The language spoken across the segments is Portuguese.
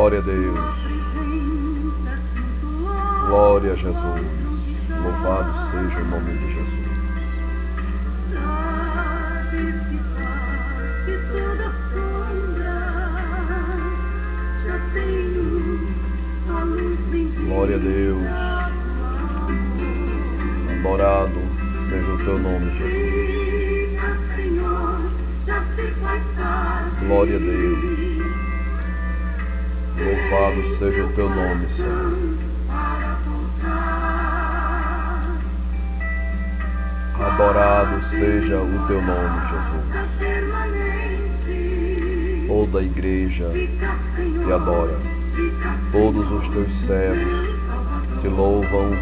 Glória a Deus. Glória a Jesus. Louvado seja o nome de Jesus. Glória a Deus. Adorado seja o teu nome, Jesus. Glória a Deus. Louvado seja o teu nome, Senhor. Adorado seja o teu nome, Jesus. Toda a igreja te adora. Todos os teus servos te louvam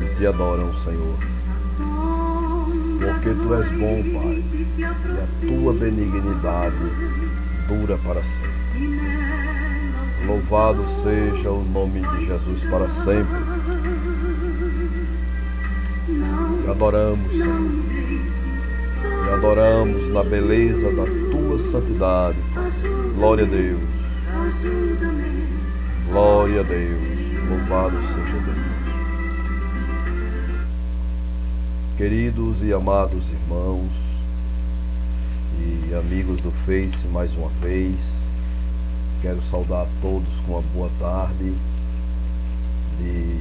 e te adoram, Senhor. Porque tu és bom, Pai, e a tua benignidade dura para sempre. Louvado seja o nome de Jesus para sempre. Te adoramos, Senhor. Te adoramos na beleza da tua santidade. Glória a Deus. Glória a Deus. Louvado seja Deus. Queridos e amados irmãos e amigos do Face, mais uma vez, quero saudar a todos com uma boa tarde de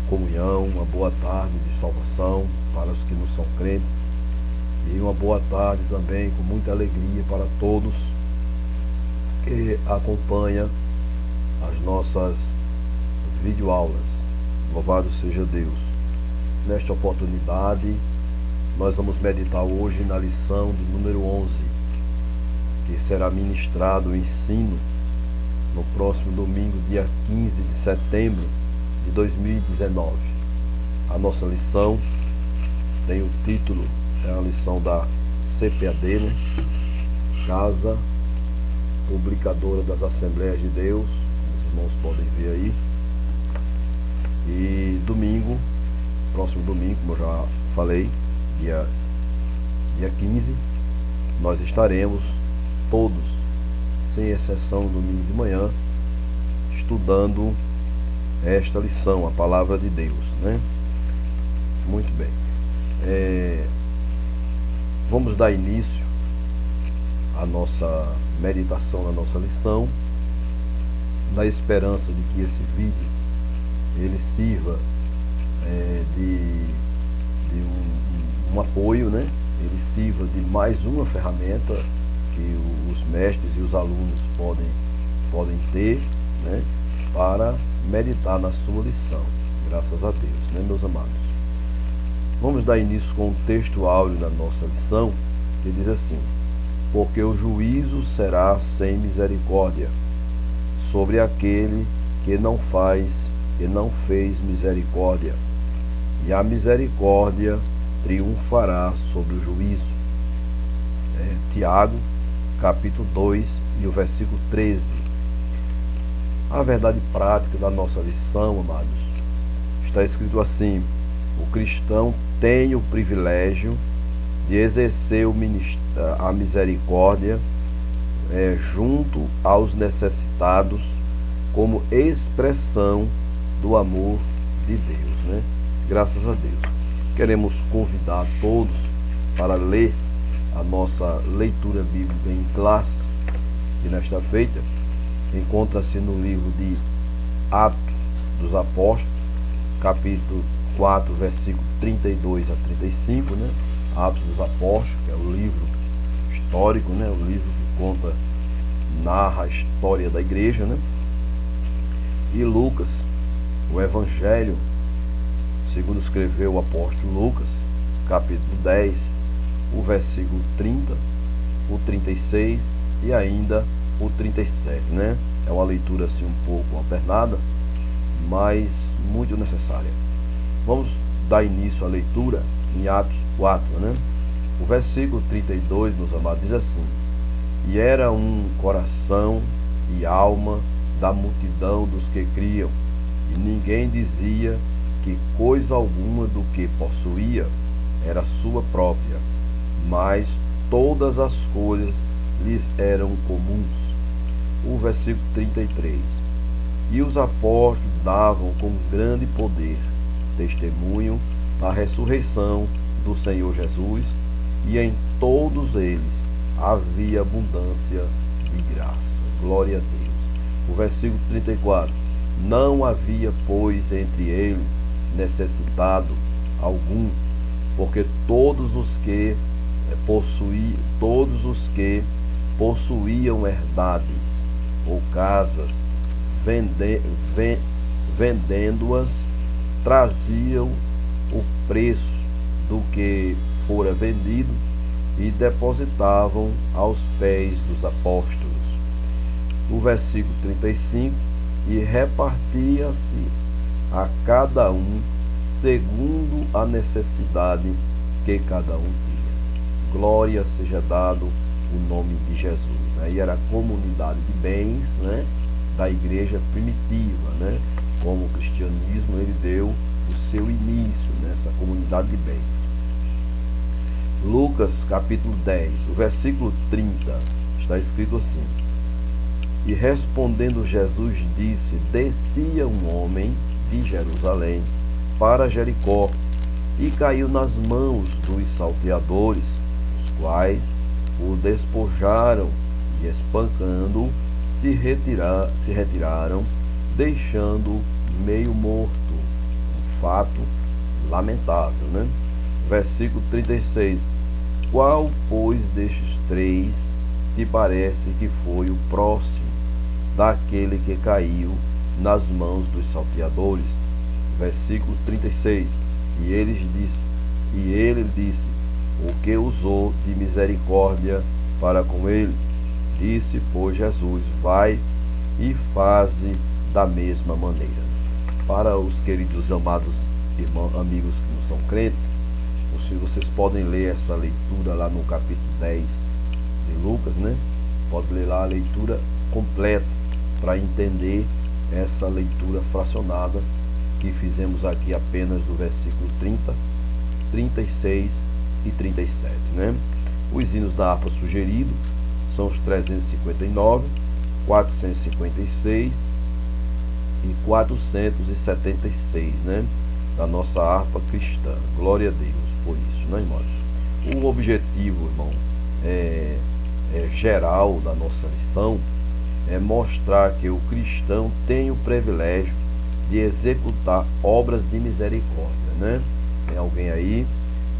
comunhão, uma boa tarde de salvação para os que não são crentes e uma boa tarde também com muita alegria para todos que acompanham as nossas videoaulas. Louvado seja Deus. Nesta oportunidade, nós vamos meditar hoje na lição de número 11, que será ministrado o ensino no próximo domingo, dia 15 de setembro de 2019. A nossa lição tem o título, é a lição da CPAD, né? Casa Publicadora das Assembleias de Deus, os irmãos podem ver aí. E domingo, próximo domingo, como eu já falei, dia 15, nós estaremos todos, sem exceção, domingo de manhã, estudando esta lição, a palavra de Deus, né? Muito bem. Vamos dar início à nossa meditação, na nossa lição, na esperança de que esse vídeo ele sirva de um apoio, né? Ele sirva de mais uma ferramenta que os mestres e os alunos podem ter, né? Para meditar na sua lição, graças a Deus, né, meus amados? Vamos dar início com o texto áureo da nossa lição, que diz assim: porque o juízo será sem misericórdia sobre aquele que não fez misericórdia, e a misericórdia triunfará sobre o juízo. Tiago, capítulo 2 e o versículo 13. A verdade prática da nossa lição, amados, está escrito assim: o cristão tem o privilégio de exercer a misericórdia junto aos necessitados, como expressão do amor de Deus, né? Graças a Deus. Queremos convidar todos para ler a nossa leitura bíblica em classe de nesta feita. Encontra-se no livro de Atos dos Apóstolos, capítulo 4, versículo 32 a 35, né? Atos dos Apóstolos, que é o livro histórico, né? O livro que narra a história da igreja, né? E Lucas, o Evangelho, segundo escreveu o apóstolo Lucas, capítulo 10, o versículo 30, o 36 e ainda o 37, né? É uma leitura assim um pouco alternada, mas muito necessária. Vamos dar início à leitura em Atos 4, né? O versículo 32, meus amados, diz assim: e era um coração e alma da multidão dos que criam, e ninguém dizia que coisa alguma do que possuía era sua própria, mas todas as coisas lhes eram comuns. O versículo 33: E os apóstolos davam com grande poder testemunho da ressurreição do Senhor Jesus, e em todos eles havia abundância de graça. Glória a Deus. O versículo 34. Não havia, pois, entre eles necessitado algum, porque todos os que possuíam herdades ou casas, vendendo-as, traziam o preço do que fora vendido e depositavam aos pés dos apóstolos. O versículo 35, e repartia-se a cada um segundo a necessidade que cada um tinha. Glória seja dado o nome de Jesus. Aí era a comunidade de bens, né, da igreja primitiva, né, como o cristianismo ele deu o seu início nessa comunidade de bens. Lucas capítulo 10, o versículo 30, está escrito assim: e respondendo Jesus disse: descia um homem de Jerusalém para Jericó, e caiu nas mãos dos salteadores, os quais o despojaram e, espancando-o, se retiraram, deixando meio morto. Um fato lamentável, né? Versículo 36. Qual, pois, destes três te parece que foi o próximo daquele que caiu nas mãos dos salteadores? Versículo 36. E ele disse: o que usou de misericórdia para com ele? Disse, pois, Jesus: vai e faze da mesma maneira. Para os queridos amados irmãos, amigos que não são crentes, vocês podem ler essa leitura lá no capítulo 10 de Lucas, né? Pode ler lá a leitura completa para entender essa leitura fracionada que fizemos aqui apenas do versículo 30, 36 e 37, né? Os hinos da harpa sugeridos são os 359, 456 e 476, né? Da nossa harpa cristã. Glória a Deus por isso, né, irmãos? O objetivo, irmão, geral da nossa lição é mostrar que o cristão tem o privilégio de executar obras de misericórdia, né? Tem alguém aí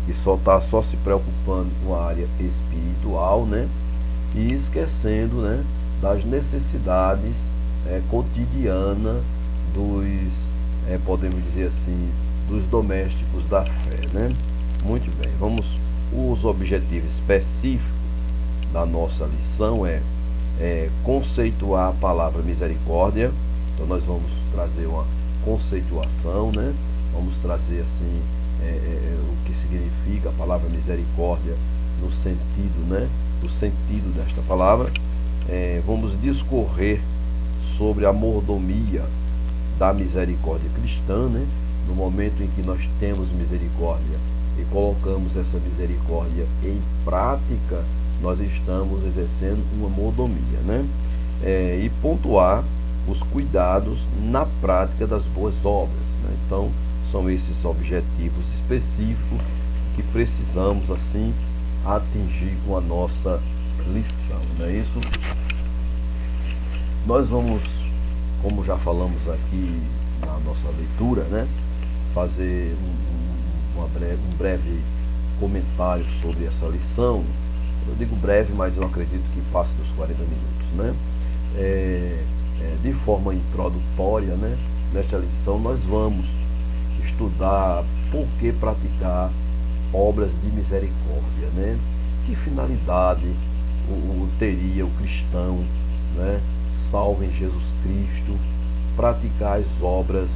que só está se preocupando com a área espiritual, né? E esquecendo, né, das necessidades cotidianas dos, podemos dizer assim, dos domésticos da fé, né? Muito bem, os objetivos específicos da nossa lição conceituar a palavra misericórdia. Então nós vamos trazer uma conceituação, né? Vamos trazer assim o que significa a palavra misericórdia no sentido, né? O sentido desta palavra. Vamos discorrer sobre a mordomia da misericórdia cristã, né? No momento em que nós temos misericórdia e colocamos essa misericórdia em prática, nós estamos exercendo uma mordomia, né? E pontuar os cuidados na prática das boas obras, né? Então, são esses objetivos específicos que precisamos, assim, atingir com a nossa lição, não é isso? Nós vamos, como já falamos aqui na nossa leitura, né, fazer um breve comentário sobre essa lição. Eu digo breve, mas eu acredito que passe dos 40 minutos, né? De forma introdutória, né, nesta lição nós vamos estudar por que praticar obras de misericórdia, né? Que finalidade teria o cristão, né, salvo em Jesus Cristo, praticar as obras,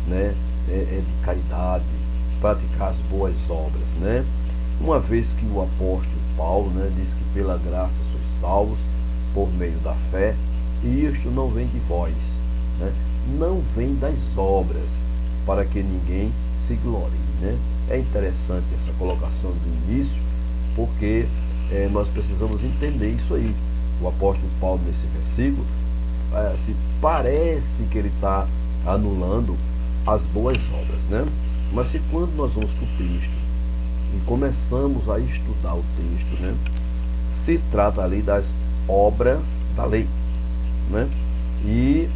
né, de caridade, praticar as boas obras, né? Uma vez que o apóstolo Paulo, né, diz que pela graça sois salvos por meio da fé, e isto não vem de vós, né? Não vem das obras, para que ninguém se glorie, né? É interessante essa colocação do início, porque nós precisamos entender isso aí. O apóstolo Paulo, nesse versículo, se parece que ele está anulando as boas obras, né? Mas se quando nós vamos para o texto e começamos a estudar o texto, né, se trata ali das obras da lei, né? E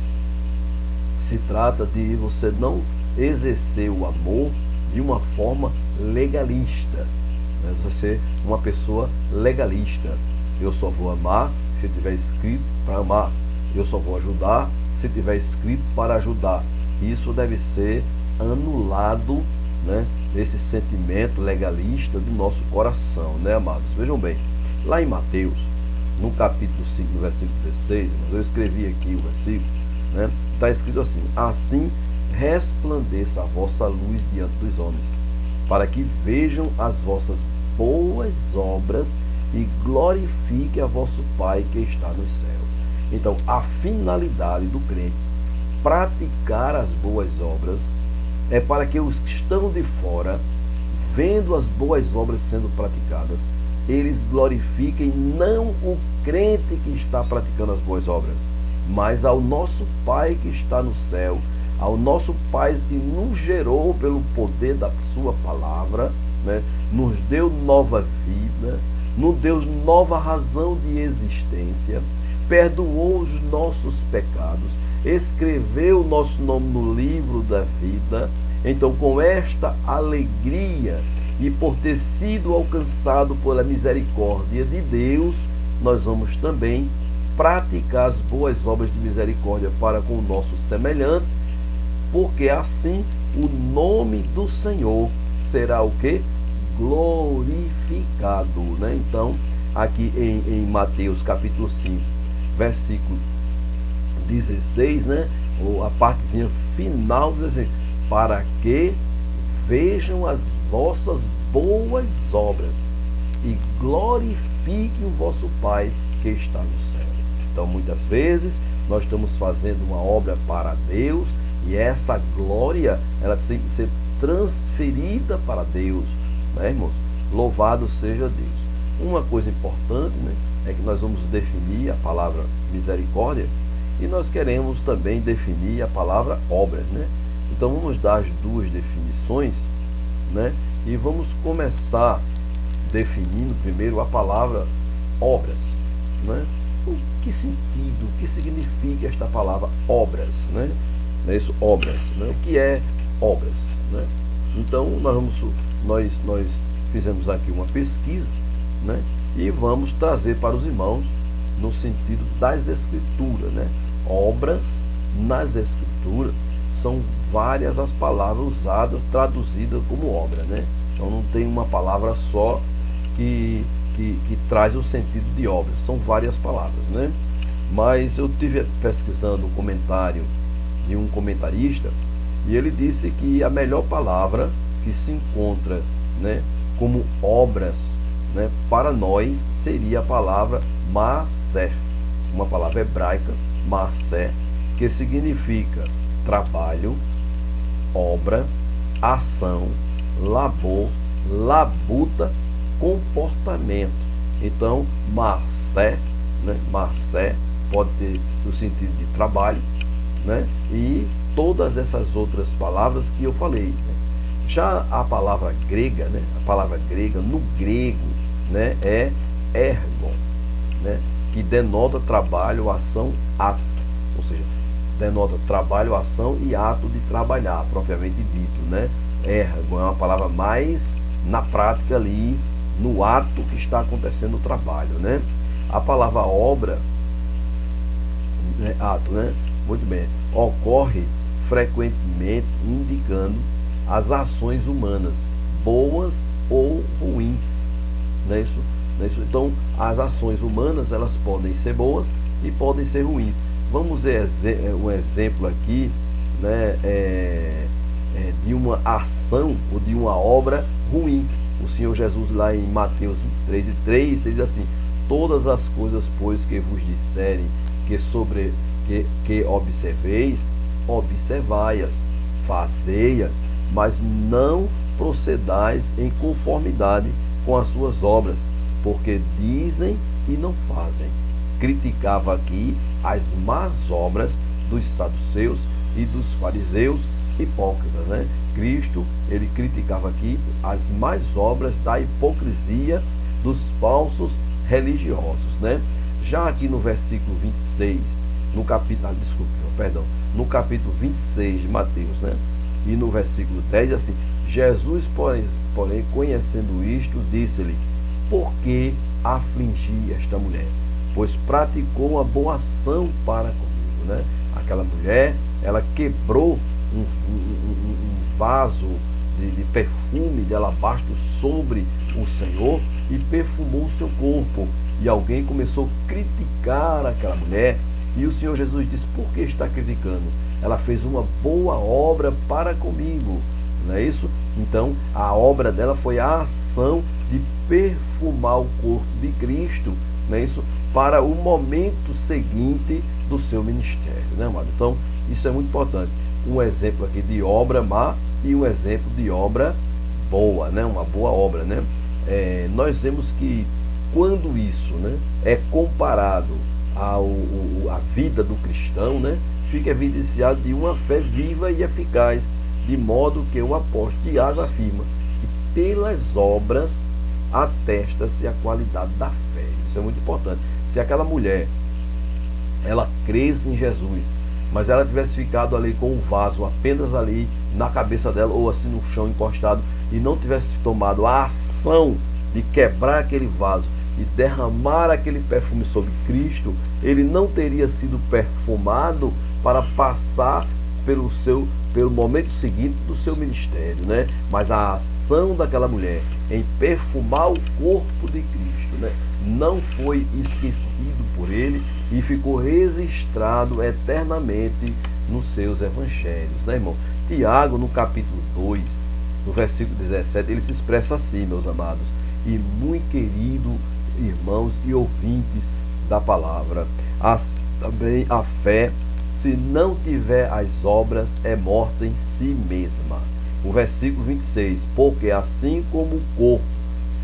se trata de você não exercer o amor de uma forma legalista, né? Você ser uma pessoa legalista. Eu só vou amar se tiver escrito para amar. Eu só vou ajudar se tiver escrito para ajudar. Isso deve ser anulado, né, esse sentimento legalista do nosso coração, né, amados? Vejam bem, lá em Mateus, no capítulo 5, no versículo 16, mas eu escrevi aqui o versículo, né, está escrito assim: assim resplandeça a vossa luz diante dos homens, para que vejam as vossas boas obras e glorifique a vosso Pai que está nos céus. Então, a finalidade do crente praticar as boas obras é para que os que estão de fora, vendo as boas obras sendo praticadas, eles glorifiquem não o crente que está praticando as boas obras, mas ao nosso Pai que está no céu, ao nosso Pai que nos gerou pelo poder da sua palavra, né? Nos deu nova vida, nos deu nova razão de existência, perdoou os nossos pecados, escreveu o nosso nome no livro da vida. Então, com esta alegria e por ter sido alcançado pela misericórdia de Deus, nós vamos também praticar as boas obras de misericórdia para com o nosso semelhante, porque assim o nome do Senhor será o quê? Glorificado, né? Então, aqui em Mateus capítulo 5, versículo 16, né? Ou a partezinha final diz assim: para que vejam as vossas boas obras e glorifiquem o vosso Pai que está no céu. Então, muitas vezes nós estamos fazendo uma obra para Deus e essa glória ela tem que ser transferida para Deus, né, irmãos? Louvado seja Deus. Uma coisa importante, né, é que nós vamos definir a palavra misericórdia e nós queremos também definir a palavra obras, né? Então vamos dar as duas definições, né? E vamos começar definindo primeiro a palavra obras, né? O que sentido, o que significa esta palavra obras, né? Não é isso? Obras, né? O que é obras, né? Então nós fizemos aqui uma pesquisa, né? E vamos trazer para os irmãos no sentido das escrituras, né? Obras nas escrituras são várias as palavras usadas, traduzidas como obra, né? Então não tem uma palavra só que traz o sentido de obra, são várias palavras, né? Mas eu tive pesquisando um comentário de um comentarista e ele disse que a melhor palavra que se encontra, né, como obras, né, para nós seria a palavra Maaser, uma palavra hebraica, Maaser, que significa trabalho, obra, ação, labor, labuta, comportamento. Então, Maaser, né, Maaser pode ter o sentido de trabalho, né, e todas essas outras palavras que eu falei, né? Já a palavra grega, né, a palavra grega no grego, né, é ergon, né, que denota trabalho, ação, ato, ou seja, denota trabalho, ação e ato de trabalhar, propriamente dito, né? Ergon é uma palavra mais na prática ali, no ato que está acontecendo o trabalho, né? A palavra obra, né, ato, né? Muito bem, ocorre frequentemente indicando as ações humanas, boas ou ruins, não é isso? Não é isso? Então, as ações humanas, elas podem ser boas e podem ser ruins. Vamos ver um exemplo aqui, né, de uma ação ou de uma obra ruim. O Senhor Jesus lá em Mateus 3:3, ele diz assim: todas as coisas, pois, que vos disserem que observeis, observai-as, fazei-as, mas não procedais em conformidade com as suas obras, porque dizem e não fazem. Criticava aqui as más obras dos saduceus e dos fariseus hipócritas, né? Cristo, ele criticava aqui as más obras da hipocrisia dos falsos religiosos, né? Já aqui no versículo 26, no capítulo 26 de Mateus, né? E no versículo 10, assim, Jesus, porém, conhecendo isto, disse-lhe: por que afligi esta mulher? Pois praticou uma boa ação para comigo, né? Aquela mulher, ela quebrou um vaso de perfume de alabastro sobre o Senhor e perfumou o seu corpo. E alguém começou a criticar aquela mulher. E o Senhor Jesus disse: por que está criticando? Ela fez uma boa obra para comigo. Não é isso? Então, a obra dela foi a ação de perfumar o corpo de Cristo, não é isso? Para o momento seguinte do seu ministério, né, amado? Então, isso é muito importante. Um exemplo aqui de obra má e um exemplo de obra boa, né? Uma boa obra, né? Nós vemos que quando isso, né, é comparado à vida do cristão, né, fica evidenciado de uma fé viva e eficaz, de modo que o apóstolo Tiago afirma que pelas obras atesta-se a qualidade da fé. Isso é muito importante. Se aquela mulher, ela cresce em Jesus, mas ela tivesse ficado ali com o vaso apenas ali na cabeça dela, ou assim no chão encostado, e não tivesse tomado a ação de quebrar aquele vaso e derramar aquele perfume sobre Cristo, ele não teria sido perfumado para passar pelo momento seguinte do seu ministério, né? Mas a ação daquela mulher em perfumar o corpo de Cristo, né, não foi esquecido por ele e ficou registrado eternamente nos seus evangelhos, né, irmão? Tiago, no capítulo 2, no versículo 17, ele se expressa assim, meus amados e muito queridos irmãos e ouvintes da palavra: também a fé, se não tiver as obras, é morta em si mesma. O versículo 26, porque assim como o corpo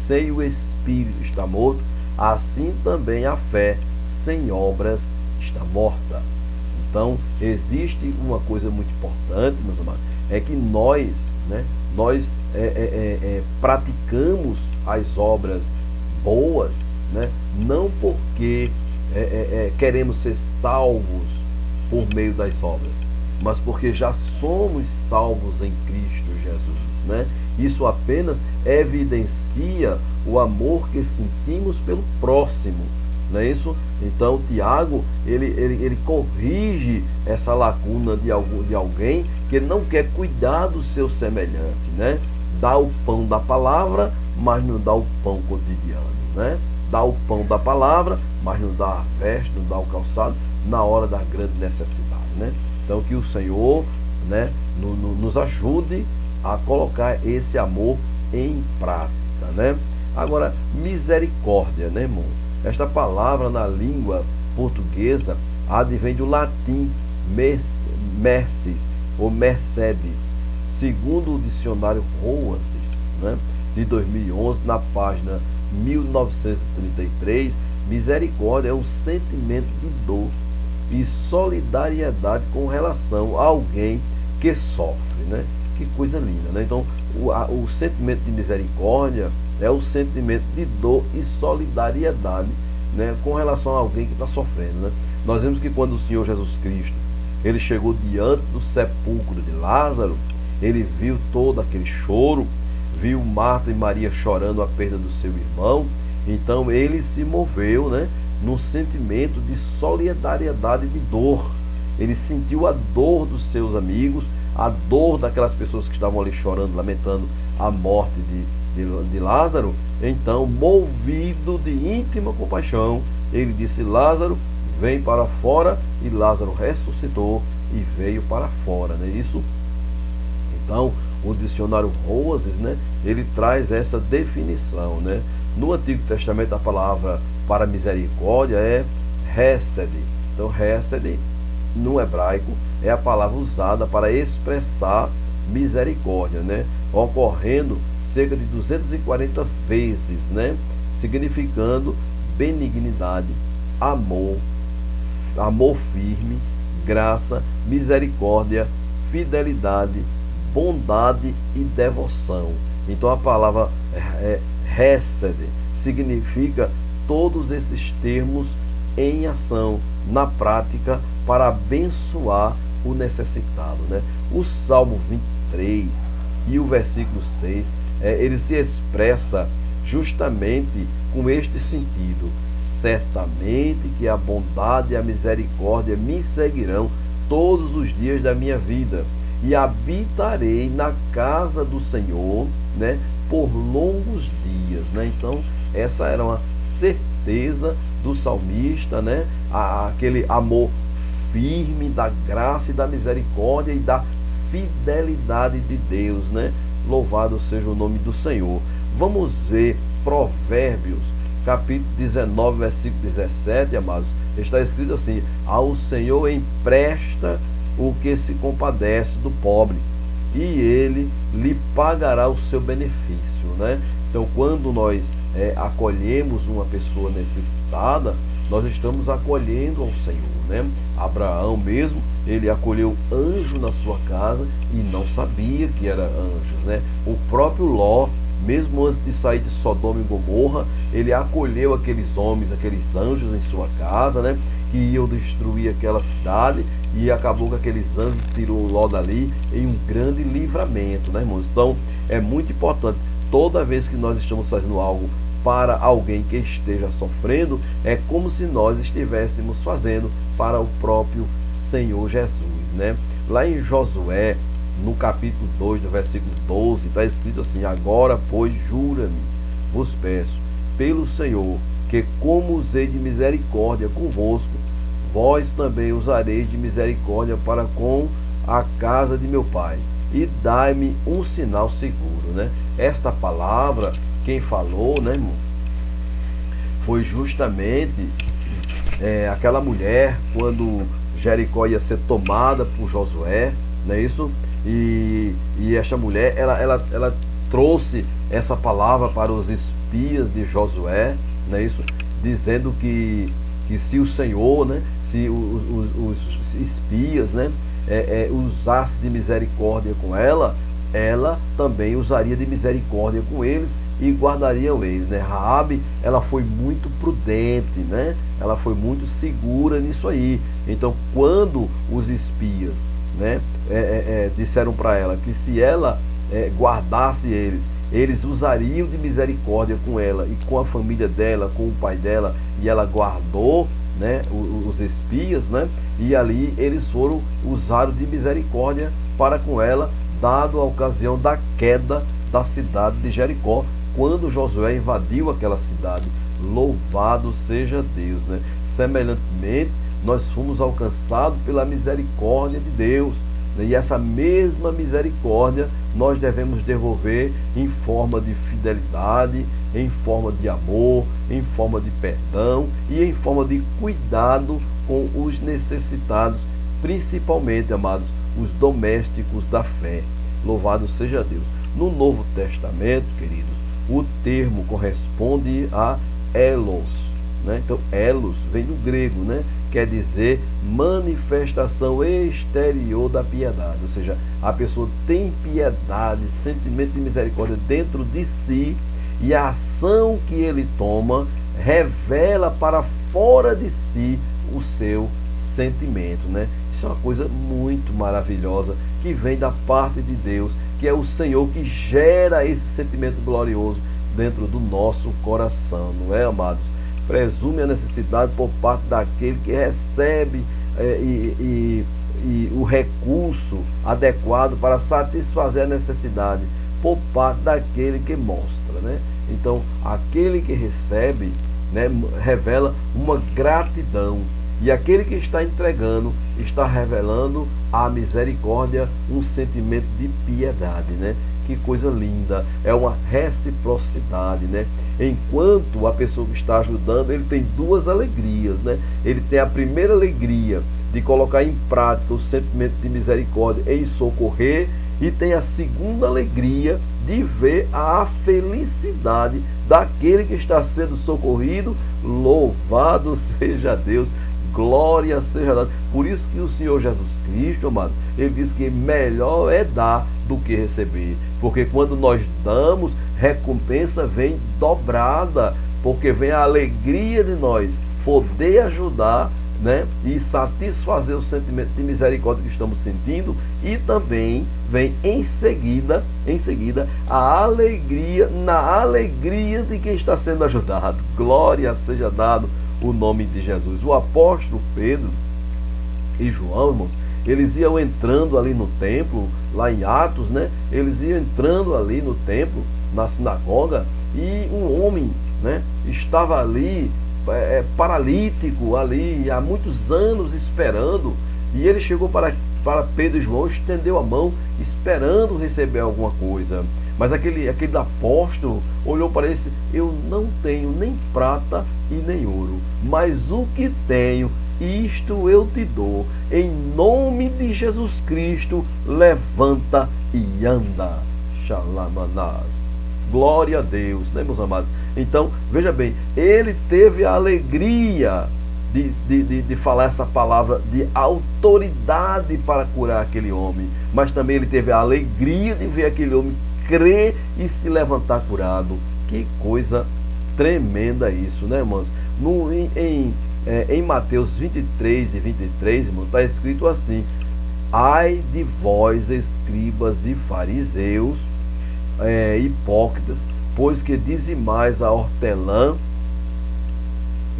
sem o espírito está morto, assim também a fé sem obras está morta. Então, existe uma coisa muito importante, meus amados, é que nós, né, praticamos as obras boas, né, não porque queremos ser salvos por meio das obras, mas porque já somos salvos em Cristo Jesus, né? Isso apenas evidencia o amor que sentimos pelo próximo, não é isso? Então Tiago, ele corrige essa lacuna de alguém que não quer cuidar do seu semelhante, né? Dá o pão da palavra, mas não dá o pão cotidiano, né? Dá o pão da palavra, mas não dá a veste, não dá o calçado na hora da grande necessidade, né? Então que o Senhor, né, nos ajude a colocar esse amor em prática, né? Agora, misericórdia, né, irmão? Esta palavra na língua portuguesa advém do latim mercies ou mercedes, segundo o dicionário Roaces, né, de 2011, na página 1933, misericórdia é um sentimento de dor e solidariedade com relação a alguém que sofre, né? Que coisa linda, né? Então, o sentimento de misericórdia é o sentimento de dor e solidariedade, né, com relação a alguém que está sofrendo, né? Nós vemos que quando o Senhor Jesus Cristo, ele chegou diante do sepulcro de Lázaro, ele viu todo aquele choro, viu Marta e Maria chorando a perda do seu irmão. Então ele se moveu, né, num sentimento de solidariedade e de dor. Ele sentiu a dor dos seus amigos, a dor daquelas pessoas que estavam ali chorando, lamentando a morte de Lázaro. Então, movido de íntima compaixão, ele disse: Lázaro, vem para fora. E Lázaro ressuscitou e veio para fora, né? Isso. Então, o dicionário Roaces, né, ele traz essa definição, né? No Antigo Testamento, a palavra para misericórdia é hesed. Então, hesed, no hebraico, é a palavra usada para expressar misericórdia, né? Ocorrendo cerca de 240 vezes, né? Significando benignidade, amor, amor firme, graça, misericórdia, fidelidade, bondade e devoção. Então a palavra hesed significa todos esses termos em ação, na prática, para abençoar o necessitado, né? O Salmo 23 e o versículo 6, ele se expressa justamente com este sentido: certamente que a bondade e a misericórdia me seguirão todos os dias da minha vida, e habitarei na casa do Senhor, né, por longos dias, né? Então essa era uma certeza do salmista, né? Aquele amor firme da graça e da misericórdia e da fidelidade de Deus, né? Louvado seja o nome do Senhor. Vamos ver Provérbios, capítulo 19, versículo 17, amados. Está escrito assim: ao Senhor empresta o que se compadece do pobre, e ele lhe pagará o seu benefício, né? Então, quando nós acolhemos uma pessoa necessitada, nós estamos acolhendo ao Senhor, né? Abraão mesmo, ele acolheu anjo na sua casa e não sabia que era anjos, né? O próprio Ló, mesmo antes de sair de Sodoma e Gomorra, ele acolheu aqueles homens, aqueles anjos em sua casa, né? Que iam destruir aquela cidade, e acabou que aqueles anjos tirou Ló dali em um grande livramento, né, irmãos? Então é muito importante, toda vez que nós estamos fazendo algo para alguém que esteja sofrendo, é como se nós estivéssemos fazendo para o próprio Senhor Jesus, né? Lá em Josué, no capítulo 2, no versículo 12, está escrito assim: agora, pois, jura-me, vos peço, pelo Senhor, que como usei de misericórdia convosco, vós também usareis de misericórdia para com a casa de meu pai, e dai-me um sinal seguro, né? Esta palavra, quem falou, né, irmão, foi justamente aquela mulher, quando Jericó ia ser tomada por Josué, não é isso? E esta mulher, ela trouxe essa palavra para os espias de Josué, não é isso? Dizendo que se o Senhor, né, se os espias, né, usasse de misericórdia com ela também usaria de misericórdia com eles e guardariam eles, né? Raabe, ela foi muito prudente, né? Ela foi muito segura nisso aí. Então, quando os espias, né, disseram para ela que se ela guardasse eles usariam de misericórdia com ela e com a família dela, com o pai dela, e ela guardou, né, os espias, né, e ali eles usaram de misericórdia para com ela, dado a ocasião da queda da cidade de Jericó, quando Josué invadiu aquela cidade. Louvado seja Deus, né? Semelhantemente, nós fomos alcançados pela misericórdia de Deus, né? E essa mesma misericórdia nós devemos devolver em forma de fidelidade, em forma de amor, em forma de perdão e em forma de cuidado com os necessitados, principalmente, amados, os domésticos da fé. Louvado seja Deus. No Novo Testamento, queridos, o termo corresponde a elos, né? Então, elos vem do grego, né? Quer dizer manifestação exterior da piedade, ou seja, a pessoa tem piedade, sentimento de misericórdia dentro de si, e a ação que ele toma revela para fora de si o seu sentimento, né? Isso é uma coisa muito maravilhosa que vem da parte de Deus, que é o Senhor que gera esse sentimento glorioso dentro do nosso coração, não é, amados? Presume a necessidade por parte daquele que recebe o recurso adequado para satisfazer a necessidade por parte daquele que mostra, né? Então, aquele que recebe, né, revela uma gratidão, e aquele que está entregando está revelando a misericórdia, um sentimento de piedade, né? Que coisa linda, é uma reciprocidade, né? Enquanto a pessoa que está ajudando, ele tem duas alegrias, né? Ele tem a primeira alegria de colocar em prática o sentimento de misericórdia em socorrer, e tem a segunda alegria de ver a felicidade daquele que está sendo socorrido. Louvado seja Deus, glória seja dada. Por isso que o Senhor Jesus Cristo, amado, ele diz que melhor é dar do que receber, porque quando nós damos, recompensa vem dobrada, porque vem a alegria de nós poder ajudar, né, e satisfazer o sentimento de misericórdia que estamos sentindo, e também vem em seguida a alegria, na alegria de quem está sendo ajudado. Glória seja dado o nome de Jesus. O apóstolo Pedro e João, irmãos, eles iam entrando ali no templo, lá em Atos, né? Eles iam entrando ali no templo, na sinagoga, e um homem, né, estava ali paralítico ali há muitos anos esperando, e ele chegou para Pedro e João, estendeu a mão esperando receber alguma coisa, mas aquele apóstolo olhou para ele e disse: eu não tenho nem prata e nem ouro, mas o que tenho, isto eu te dou, em nome de Jesus Cristo, levanta e anda. Xalamanás. Glória a Deus, né, meus amados? Então, veja bem, ele teve a alegria de falar essa palavra de autoridade para curar aquele homem, mas também ele teve a alegria de ver aquele homem crer e se levantar curado. Que coisa tremenda isso, né, irmãos? Em Mateus 23 e 23, irmão, está escrito assim: ai de vós, escribas e fariseus, hipócritas, pois que dizimais a hortelã,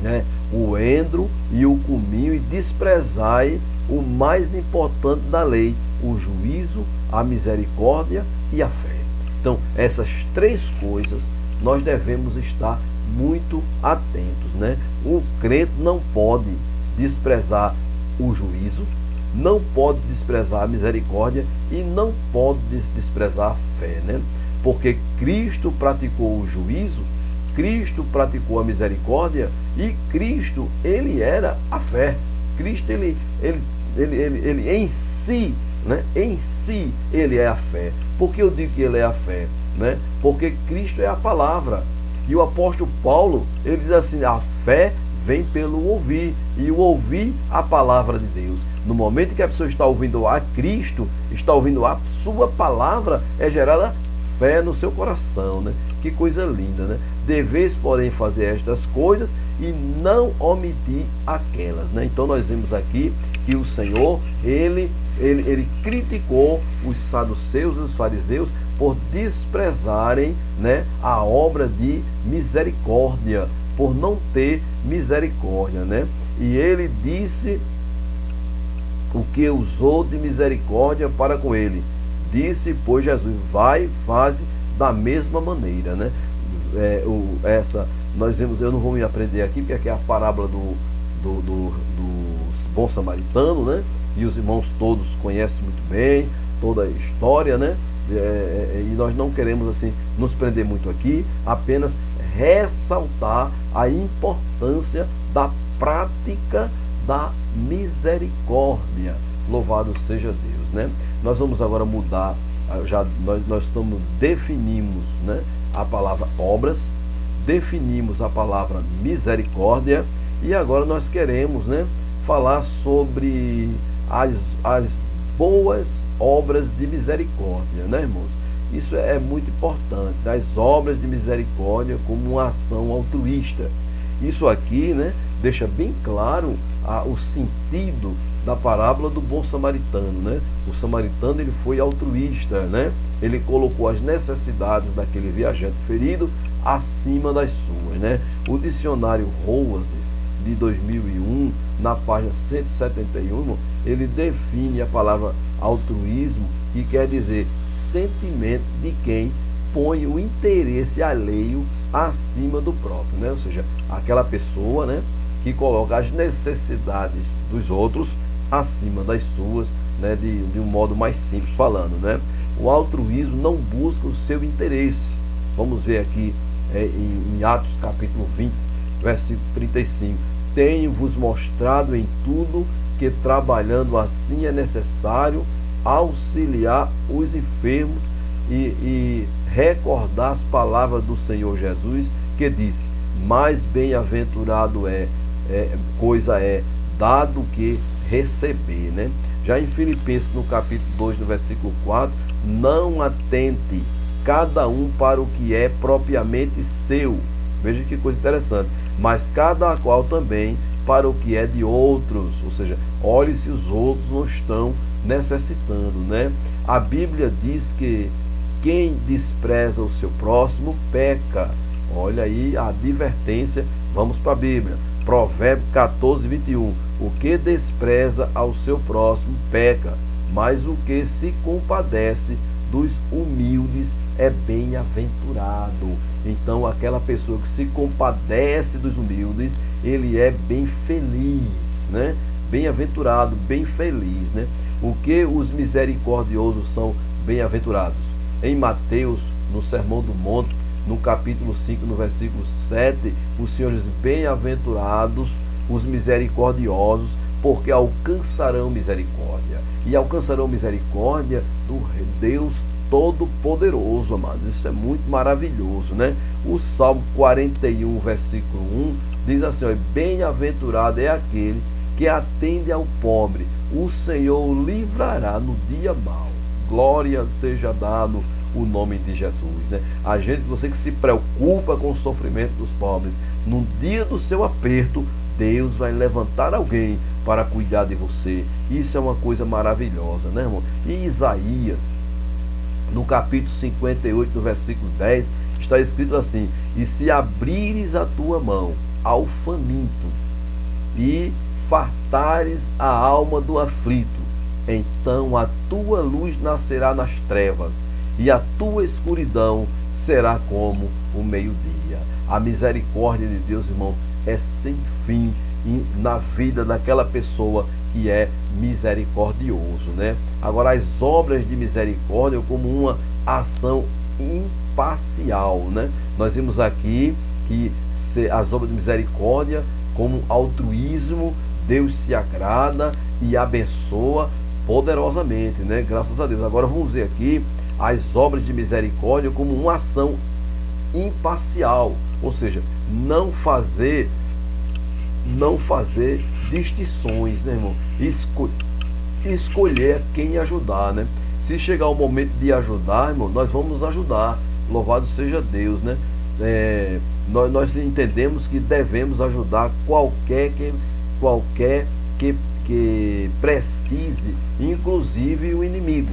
né, o endro e o cominho, e desprezai o mais importante da lei, o juízo, a misericórdia e a fé. Então, essas três coisas nós devemos estar muito atentos, né? O crente não pode desprezar o juízo, não pode desprezar a misericórdia e não pode desprezar a fé, né? Porque Cristo praticou o juízo, Cristo praticou a misericórdia e Cristo, ele era a fé. Cristo, ele em si, né? Em si, ele é a fé. Por que eu digo que ele é a fé, né? Porque Cristo é a palavra. E o apóstolo Paulo, ele diz assim: a fé vem pelo ouvir, e o ouvir a palavra de Deus. No momento que a pessoa está ouvindo a Cristo, está ouvindo a sua palavra, é gerada fé no seu coração, né? Que coisa linda, né? Deveis, porém, fazer estas coisas e não omitir aquelas, né? Então nós vemos aqui que o Senhor, ele criticou os saduceus e os fariseus por desprezarem, né, a obra de misericórdia, por não ter misericórdia, né? E ele disse o que usou de misericórdia para com ele. Disse, pois, Jesus: vai, faze da mesma maneira, né? Nós vemos, eu não vou me aprender aqui, porque aqui é a parábola do bom samaritano, né? E os irmãos todos conhecem muito bem toda a história, né? E nós não queremos assim nos prender muito aqui, apenas ressaltar a importância da prática da misericórdia. Louvado seja Deus, né? Nós vamos agora mudar, nós definimos, né, a palavra obras, definimos a palavra misericórdia, e agora nós queremos, né, falar sobre as boas obras de misericórdia, né, irmãos? Isso é muito importante, as obras de misericórdia como uma ação altruísta. Isso aqui, né, deixa bem claro o sentido da parábola do bom samaritano, né? O samaritano, ele foi altruísta, né? Ele colocou as necessidades daquele viajante ferido acima das suas, né? O dicionário Roas de 2001, na página 171, ele define a palavra altruísmo, que quer dizer sentimento de quem põe o interesse alheio acima do próprio, né? Ou seja, aquela pessoa, né, que coloca as necessidades dos outros acima das suas, né, de um modo mais simples falando, né? O altruísmo não busca o seu interesse. Vamos ver aqui em Atos capítulo 20, versículo 35. Tenho-vos mostrado em tudo que trabalhando assim é necessário auxiliar os enfermos e recordar as palavras do Senhor Jesus, que disse: mais bem-aventurado coisa é dar do que receber, né? Já em Filipenses, no capítulo 2, no versículo 4, não atente cada um para o que é propriamente seu. Veja que coisa interessante. Mas cada qual também para o que é de outros. Ou seja, olhe se os outros não estão necessitando, né? A Bíblia diz que quem despreza o seu próximo peca. Olha aí a advertência. Vamos para a Bíblia. Provérbio 14, 21. O que despreza ao seu próximo peca, mas o que se compadece dos humildes é bem-aventurado. Então, aquela pessoa que se compadece dos humildes, ele é bem feliz, né? Bem-aventurado, bem feliz, né? O que os misericordiosos são bem-aventurados? Em Mateus, no Sermão do Monte, no capítulo 5, no versículo 7, o Senhor diz: bem-aventurados os misericordiosos, porque alcançarão misericórdia. E alcançarão misericórdia do Deus Todo-Poderoso, amados. Isso é muito maravilhoso, né? O Salmo 41, versículo 1, diz assim: ó, bem-aventurado é aquele que atende ao pobre, o Senhor o livrará no dia mau. Glória seja dado o nome de Jesus, né? A gente, você que se preocupa com o sofrimento dos pobres, no dia do seu aperto, Deus vai levantar alguém para cuidar de você. Isso é uma coisa maravilhosa, né, irmão? E Isaías, no capítulo 58, no versículo 10, está escrito assim: e se abrires a tua mão ao faminto e fartares a alma do aflito, então a tua luz nascerá nas trevas e a tua escuridão será como o meio-dia. A misericórdia de Deus, irmão, é sem fim na vida daquela pessoa que é misericordioso, né? Agora, as obras de misericórdia como uma ação imparcial, né? Nós vimos aqui que as obras de misericórdia como altruísmo, Deus se agrada e abençoa poderosamente, né? Graças a Deus. Agora vamos ver aqui as obras de misericórdia como uma ação imparcial, ou seja, não fazer distinções, né, irmão? Escolher quem ajudar, né? Se chegar o momento de ajudar, irmão, nós vamos ajudar. Louvado seja Deus, né? Nós entendemos que devemos ajudar qualquer que precise, inclusive o inimigo.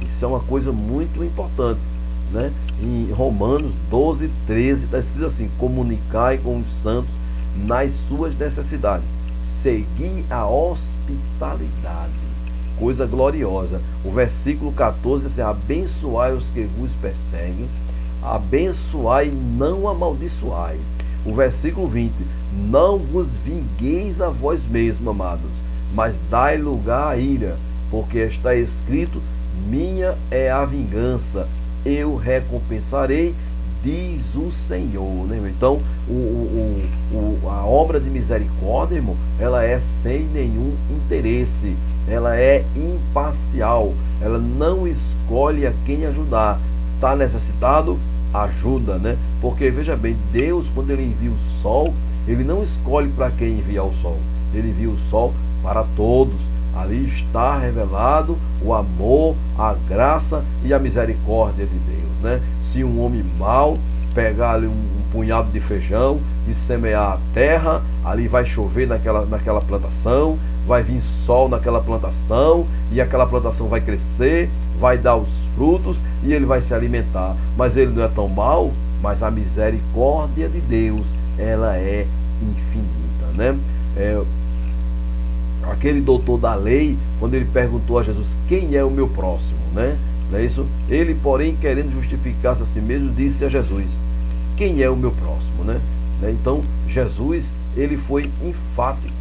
Isso é uma coisa muito importante, né? Em Romanos 12, 13 está escrito assim: comunicai com os santos nas suas necessidades, segui a hospitalidade, coisa gloriosa. O versículo 14 diz assim: abençoai os que vos perseguem, abençoai e não amaldiçoai. O versículo 20: não vos vingueis a vós mesmos, amados, mas dai lugar à ira, porque está escrito: minha é a vingança, eu recompensarei, diz o Senhor, né? Então, a obra de misericórdia, irmão, ela é sem nenhum interesse, ela é imparcial, ela não escolhe a quem ajudar. Está necessitado? Ajuda, né? Porque, veja bem, Deus, quando ele envia o sol, ele não escolhe para quem enviar o sol, ele envia o sol para todos. Ali está revelado o amor, a graça e a misericórdia de Deus, né? Se um homem mau pegar ali um punhado de feijão e semear a terra, ali vai chover naquela plantação, vai vir sol naquela plantação, e aquela plantação vai crescer, vai dar os frutos e ele vai se alimentar. Mas ele não é tão mau, mas a misericórdia de Deus, ela é infinita, né? Aquele doutor da lei, quando ele perguntou a Jesus: quem é o meu próximo, né? Não é isso? Ele, porém, querendo justificar-se a si mesmo, disse a Jesus: quem é o meu próximo, né? Então, Jesus, ele foi enfático,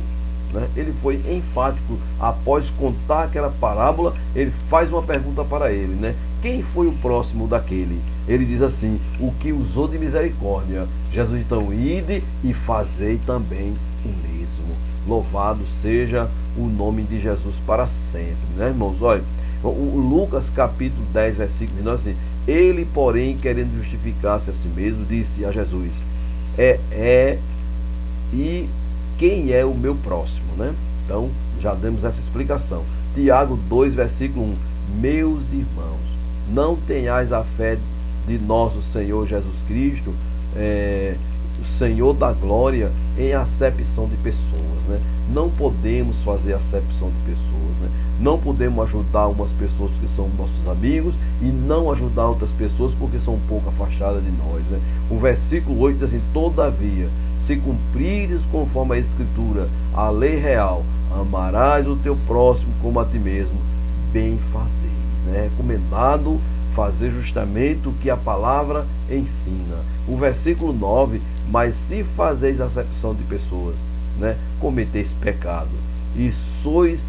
né? Ele foi enfático. Após contar aquela parábola, ele faz uma pergunta para ele, né? Quem foi o próximo daquele? Ele diz assim: o que usou de misericórdia. Jesus, então, ide e fazei também o mesmo. Louvado seja o nome de Jesus para sempre, né, irmãos? Olha, o Lucas capítulo 10, versículo 19, assim: ele, porém, querendo justificar-se a si mesmo, disse a Jesus: e quem é o meu próximo, né? Então, já demos essa explicação. Tiago 2, versículo 1. Meus irmãos, não tenhais a fé de nosso Senhor Jesus Cristo, o Senhor da glória, em acepção de pessoas, né? Não podemos fazer acepção de pessoas, né? Não podemos ajudar umas pessoas que são nossos amigos e não ajudar outras pessoas porque são um pouco afastadas de nós, né? O versículo 8 diz assim: todavia, se cumprires conforme a Escritura, a lei real, amarás o teu próximo como a ti mesmo, bem fazeis, né? É recomendado fazer justamente o que a palavra ensina. O versículo 9, mas se fazeis acepção de pessoas, né, cometeis pecado, e sois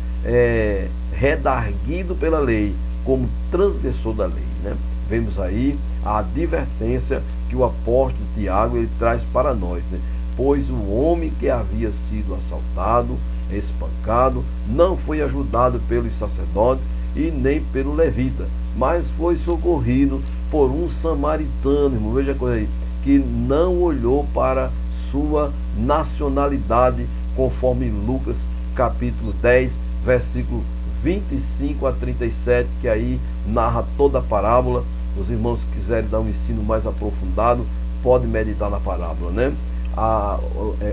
redarguido pela lei, como transgressor da lei, né? Vemos aí a advertência que o apóstolo Tiago ele traz para nós, né? Pois o homem que havia sido assaltado, espancado, não foi ajudado pelos sacerdotes e nem pelo levita, mas foi socorrido por um samaritano, irmão, veja a coisa aí, que não olhou para sua nacionalidade, conforme Lucas capítulo 10, versículo 25 a 37, que aí narra toda a parábola. Os irmãos que quiserem dar um ensino mais aprofundado, podem meditar na parábola, né?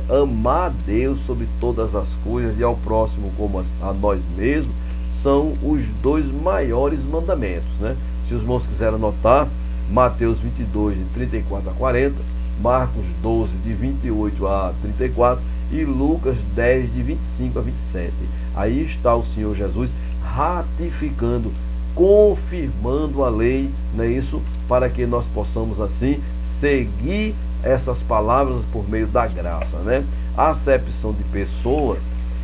Amar a Deus sobre todas as coisas e ao próximo como a nós mesmos, são os dois maiores mandamentos, né? Se os irmãos quiserem anotar, Mateus 22, de 34 a 40, Marcos 12, de 28 a 34 e Lucas 10, de 25 a 27. Aí está o Senhor Jesus ratificando, confirmando a lei, não é isso? Para que nós possamos assim seguir essas palavras por meio da graça, né? A acepção de pessoas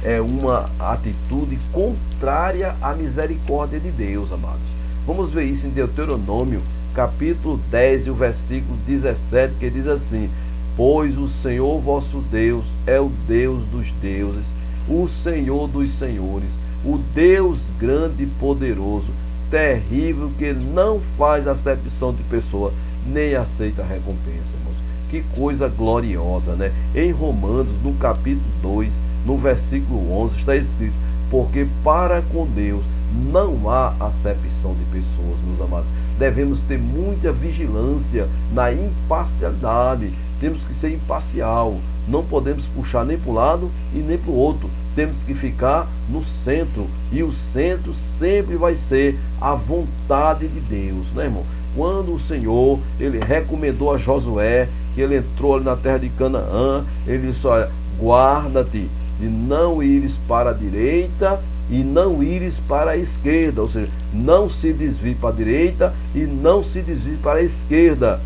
é uma atitude contrária à misericórdia de Deus, amados. Vamos ver isso em Deuteronômio, capítulo 10, e o versículo 17, que diz assim: pois o Senhor vosso Deus é o Deus dos deuses, o Senhor dos senhores, o Deus grande e poderoso, terrível, que não faz acepção de pessoa, nem aceita recompensa, irmãos. Que coisa gloriosa, né? Em Romanos, no capítulo 2, no versículo 11, está escrito: porque para com Deus não há acepção de pessoas, meus amados. Devemos ter muita vigilância na imparcialidade. Temos que ser imparcial. Não podemos puxar nem para um lado e nem para o outro. Temos que ficar no centro. E o centro sempre vai ser a vontade de Deus, né, irmão? Quando o Senhor, ele recomendou a Josué, que ele entrou ali na terra de Canaã, ele disse: olha, guarda-te de não ires para a direita e não ires para a esquerda, ou seja, não se desvie para a direita e não se desvie para a esquerda,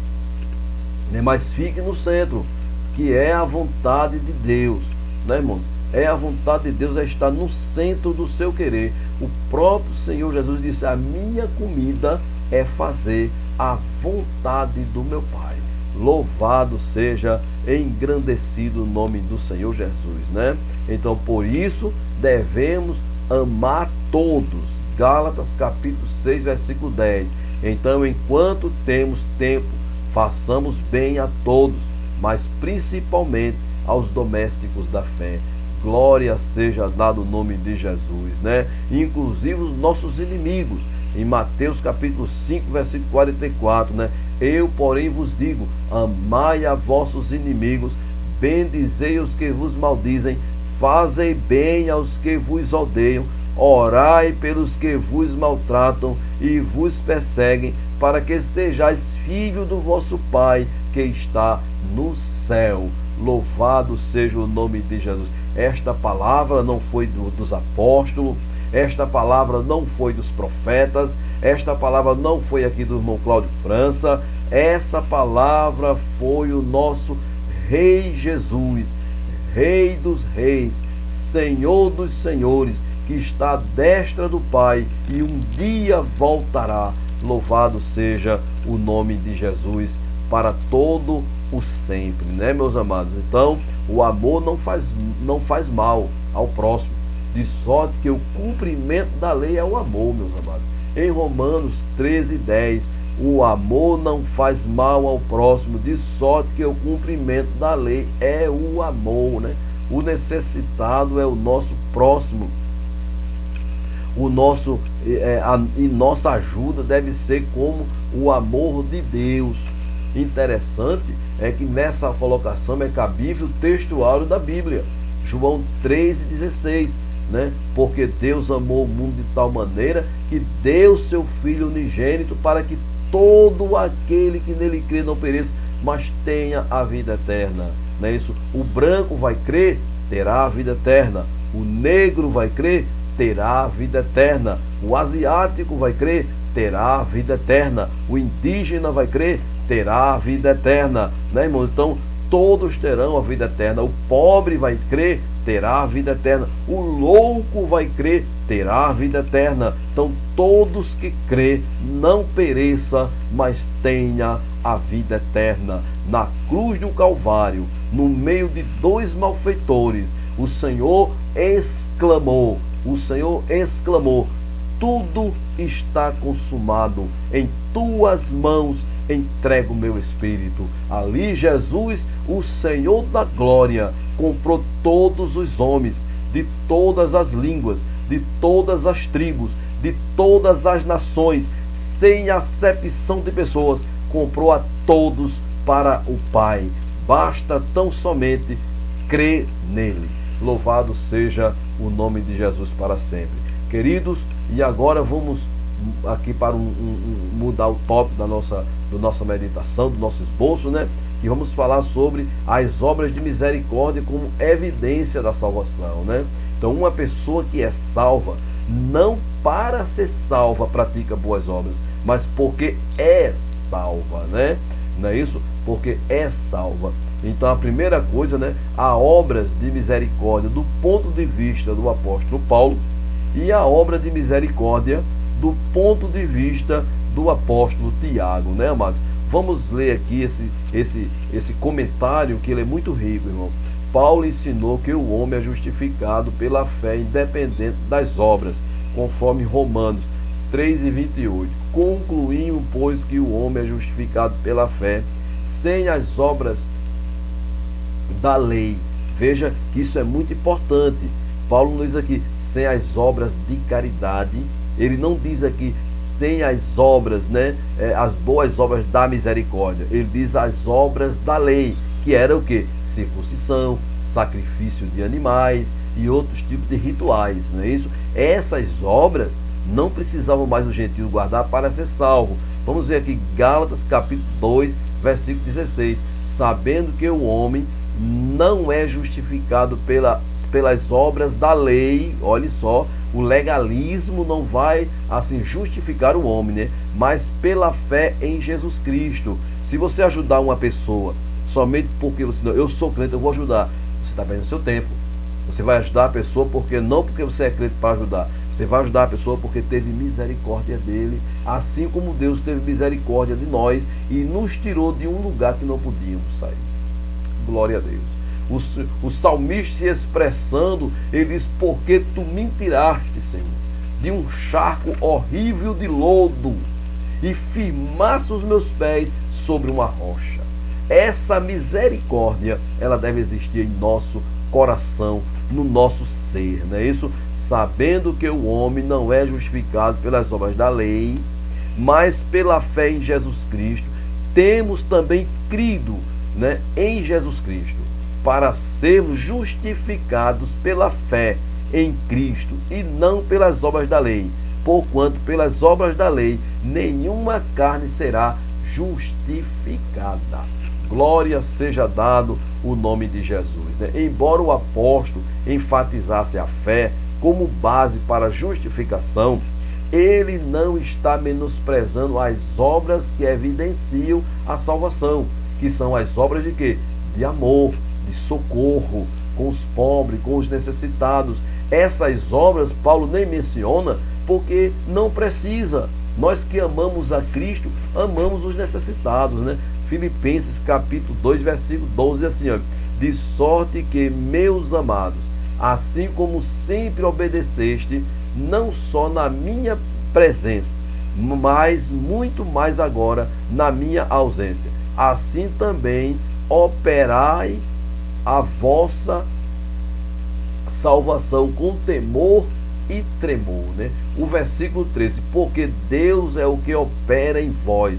né? Mas fique no centro, que é a vontade de Deus, né, irmão? É a vontade de Deus, é estar no centro do seu querer. O próprio Senhor Jesus disse: a minha comida é fazer a vontade do meu Pai. Louvado seja, engrandecido o nome do Senhor Jesus, né? Então, por isso, devemos amar todos. Gálatas capítulo 6, versículo 10. Então, enquanto temos tempo, façamos bem a todos, mas principalmente aos domésticos da fé. Glória seja dado o nome de Jesus, né? Inclusive os nossos inimigos. Em Mateus capítulo 5, versículo 44, né? Eu, porém, vos digo: amai a vossos inimigos, bendizei os que vos maldizem, fazei bem aos que vos odeiam, orai pelos que vos maltratam e vos perseguem, para que sejais filhos do vosso Pai que está no céu. Louvado seja o nome de Jesus. Esta palavra não foi dos apóstolos, esta palavra não foi dos profetas, esta palavra não foi aqui do irmão Cláudio França, essa palavra foi o nosso Rei Jesus, Rei dos reis, Senhor dos senhores, que está à destra do Pai e um dia voltará. Louvado seja o nome de Jesus para todo o sempre, né, meus amados? Então, o amor não faz mal ao próximo, de sorte que o cumprimento da lei é o amor, meus amados. Em Romanos 13, 10, o amor não faz mal ao próximo, de sorte que o cumprimento da lei é o amor, né? O necessitado é o nosso próximo. O nosso, e nossa ajuda deve ser como o amor de Deus. Interessante é que nessa colocação é cabível o texto áureo da Bíblia. João 3,16, né? Porque Deus amou o mundo de tal maneira que deu seu Filho unigênito para que todo aquele que nele crê não pereça, mas tenha a vida eterna. Não é isso? O branco vai crer, terá a vida eterna. O negro vai crer, terá a vida eterna. O asiático vai crer, terá a vida eterna. O indígena vai crer, terá a vida eterna. Né, irmão? Então, todos terão a vida eterna. O pobre vai crer, terá a vida eterna. O louco vai crer, terá a vida eterna. Então, todos que crê, não pereça, mas tenha a vida eterna. Na cruz do Calvário, no meio de dois malfeitores, o Senhor exclamou, tudo está consumado, em tuas mãos entrego o meu espírito. Ali Jesus, o Senhor da glória, comprou todos os homens, de todas as línguas, de todas as tribos, de todas as nações, sem acepção de pessoas, comprou a todos para o Pai. Basta tão somente crer nele. Louvado seja o nome de Jesus para sempre. Queridos, e agora vamos aqui para mudar o tópico da nossa meditação, do nosso esboço, né? E vamos falar sobre as obras de misericórdia como evidência da salvação, né? Então, uma pessoa que é salva, não para ser salva pratica boas obras, mas porque é salva, né? Não é isso? Porque é salva. Então, a primeira coisa, né? Há obras de misericórdia do ponto de vista do apóstolo Paulo e a obra de misericórdia do ponto de vista do apóstolo Tiago, né, amados? Vamos ler aqui esse comentário, que ele é muito rico, irmão. Paulo ensinou que o homem é justificado pela fé independente das obras, conforme Romanos 3,28. Concluindo, pois, que o homem é justificado pela fé, sem as obras da lei. Veja que isso é muito importante. Paulo diz aqui, sem as obras de caridade. Ele não diz aqui sem as obras, né? As boas obras da misericórdia. Ele diz as obras da lei, que era o que? Circuncisão, sacrifício de animais e outros tipos de rituais, não é isso? Essas obras não precisavam mais o gentio guardar para ser salvo. Vamos ver aqui Gálatas capítulo 2, versículo 16. Sabendo que o homem não é justificado pelas obras da lei. Olha só, o legalismo não vai assim justificar o homem, né? Mas pela fé em Jesus Cristo. Se você ajudar uma pessoa somente porque você, não, eu sou crente, eu vou ajudar, você está perdendo seu tempo. Você vai ajudar a pessoa não porque você é crente para ajudar. Você vai ajudar a pessoa porque teve misericórdia dele, assim como Deus teve misericórdia de nós e nos tirou de um lugar que não podíamos sair. Glória a Deus. O salmista se expressando, ele diz, porque tu me tiraste, Senhor, de um charco horrível de lodo e firmaste os meus pés sobre uma rocha. Essa misericórdia, ela deve existir em nosso coração, no nosso ser, não é isso? Sabendo que o homem não é justificado pelas obras da lei, mas pela fé em Jesus Cristo, temos também crido, né, em Jesus Cristo, para sermos justificados pela fé em Cristo e não pelas obras da lei, porquanto pelas obras da lei nenhuma carne será justificada. Glória seja dado o nome de Jesus, né? Embora o apóstolo enfatizasse a fé como base para a justificação, ele não está menosprezando as obras que evidenciam a salvação, que são as obras de quê? De amor, de socorro com os pobres, com os necessitados. Essas obras Paulo nem menciona porque não precisa. Nós que amamos a Cristo, amamos os necessitados, né? Filipenses capítulo 2, versículo 12, assim, ó, de sorte que, meus amados, assim como sempre obedeceste, não só na minha presença, mas muito mais agora na minha ausência, assim também operai a vossa salvação com temor e tremor, né? O versículo 13, porque Deus é o que opera em vós,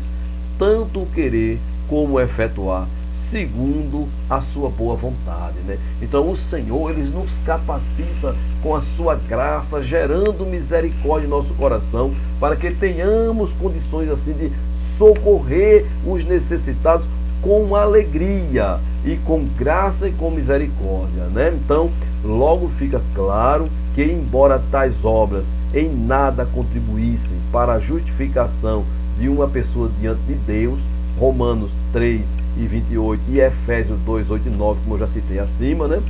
tanto o querer como o efetuar, segundo a sua boa vontade, né? Então o Senhor, ele nos capacita com a sua graça, gerando misericórdia em nosso coração, para que tenhamos condições assim de socorrer os necessitados com alegria e com graça e com misericórdia, né? Então, logo fica claro que, embora tais obras em nada contribuíssem para a justificação de uma pessoa diante de Deus, Romanos 3:28 e Efésios 2:8 e 9, como eu já citei acima, né?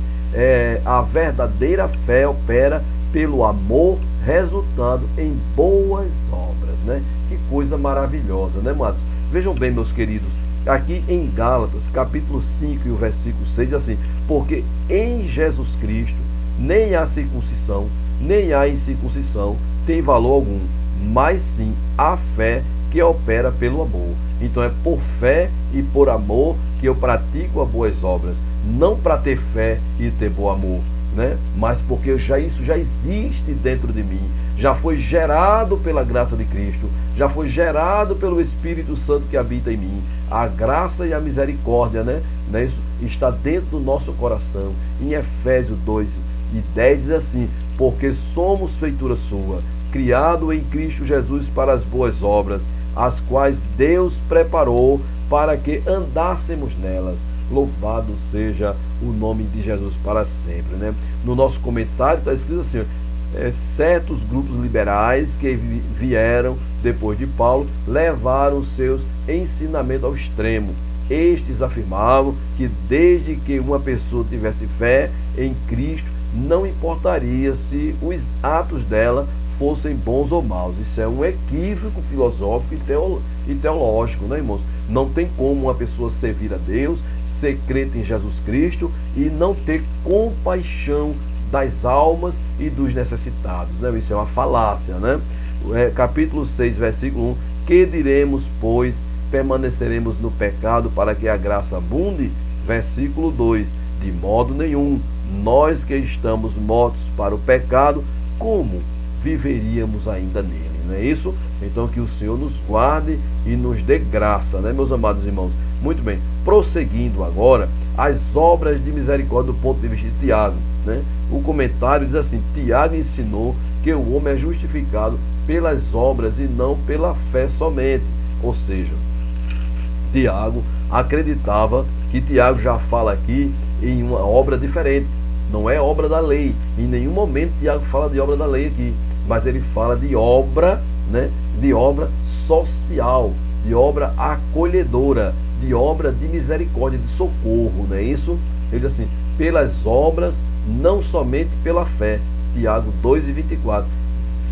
A verdadeira fé opera pelo amor, resultado em boas obras, né? Que coisa maravilhosa, né, amados? Vejam bem, meus queridos, aqui em Gálatas, capítulo 5 e o versículo 6, diz assim: porque em Jesus Cristo nem a circuncisão, nem a incircuncisão tem valor algum, mas sim a fé que opera pelo amor. Então é por fé e por amor que eu pratico as boas obras, não para ter fé e ter bom amor, né? Mas porque isso já existe dentro de mim, já foi gerado pela graça de Cristo, já foi gerado pelo Espírito Santo que habita em mim. A graça e a misericórdia, né? Isso está dentro do nosso coração. Em Efésios 2:10 diz assim: porque somos feitura sua, criado em Cristo Jesus para as boas obras, as quais Deus preparou para que andássemos nelas. Louvado seja o nome de Jesus para sempre, né? No nosso comentário está escrito assim: certos grupos liberais que vieram depois de Paulo levaram seus ensinamentos ao extremo. Estes afirmavam que desde que uma pessoa tivesse fé em Cristo, não importaria se os atos dela fossem bons ou maus. Isso é um equívoco filosófico e teológico, né, irmãos? Não tem como uma pessoa servir a Deus, ser crente em Jesus Cristo e não ter compaixão das almas e dos necessitados, né? Isso é uma falácia, né? Capítulo 6, versículo 1: que diremos, pois? Permaneceremos no pecado para que a graça abunde? Versículo 2: de modo nenhum. Nós que estamos mortos para o pecado, como viveríamos ainda nele? Não é isso? Então que o Senhor nos guarde e nos dê graça, né, meus amados irmãos? Muito bem, prosseguindo agora, as obras de misericórdia do ponto de vista de Tiago, né? O comentário diz assim: Tiago ensinou que o homem é justificado pelas obras e não pela fé somente. Ou seja, Tiago acreditava que Tiago já fala aqui em uma obra diferente. Não é obra da lei. Em nenhum momento Tiago fala de obra da lei aqui, mas ele fala de obra, né? De obra social, de obra acolhedora, de obra de misericórdia, de socorro, não é isso? Ele diz assim: pelas obras, não somente pela fé. Tiago 2:24.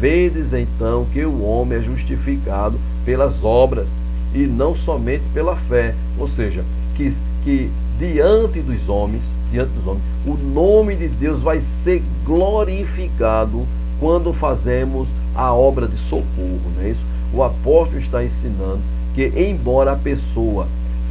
Vedes então que o homem é justificado pelas obras e não somente pela fé. Ou seja, que diante dos homens, o nome de Deus vai ser glorificado quando fazemos a obra de socorro, não é isso? O apóstolo está ensinando que, embora a pessoa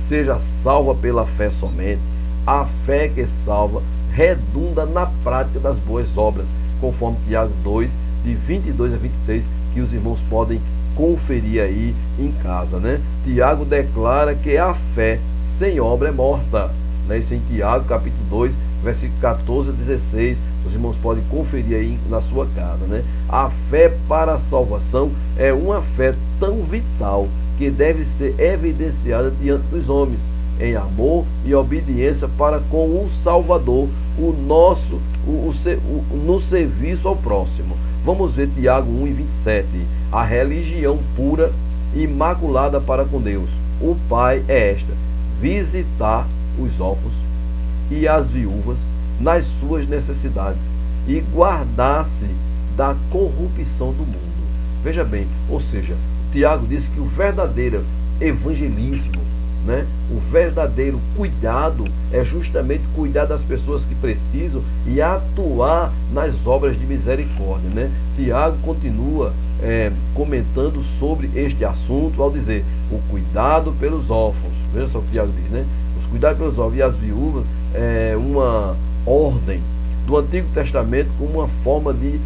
seja salva pela fé somente, a fé que salva redunda na prática das boas obras, conforme Tiago 2:22 a 26, que os irmãos podem conferir aí em casa, né? Tiago declara que a fé sem obra é morta, né? Isso em Tiago capítulo 2, versículo 14 a 16, os irmãos podem conferir aí na sua casa, né? A fé para a salvação é uma fé tão vital que deve ser evidenciada diante dos homens, em amor e obediência para com o Salvador, no serviço ao próximo. Vamos ver Tiago 1:27. A religião pura, imaculada para com Deus, o Pai, é esta: visitar os órfãos e as viúvas nas suas necessidades e guardar-se da corrupção do mundo. Veja bem, ou seja, Tiago diz que o verdadeiro evangelismo, né, o verdadeiro cuidado é justamente cuidar das pessoas que precisam e atuar nas obras de misericórdia, né? Tiago continua comentando sobre este assunto ao dizer: o cuidado pelos órfãos. Veja só o que Tiago diz, né? Os cuidados pelos órfãos e as viúvas é uma ordem do Antigo Testamento como uma forma de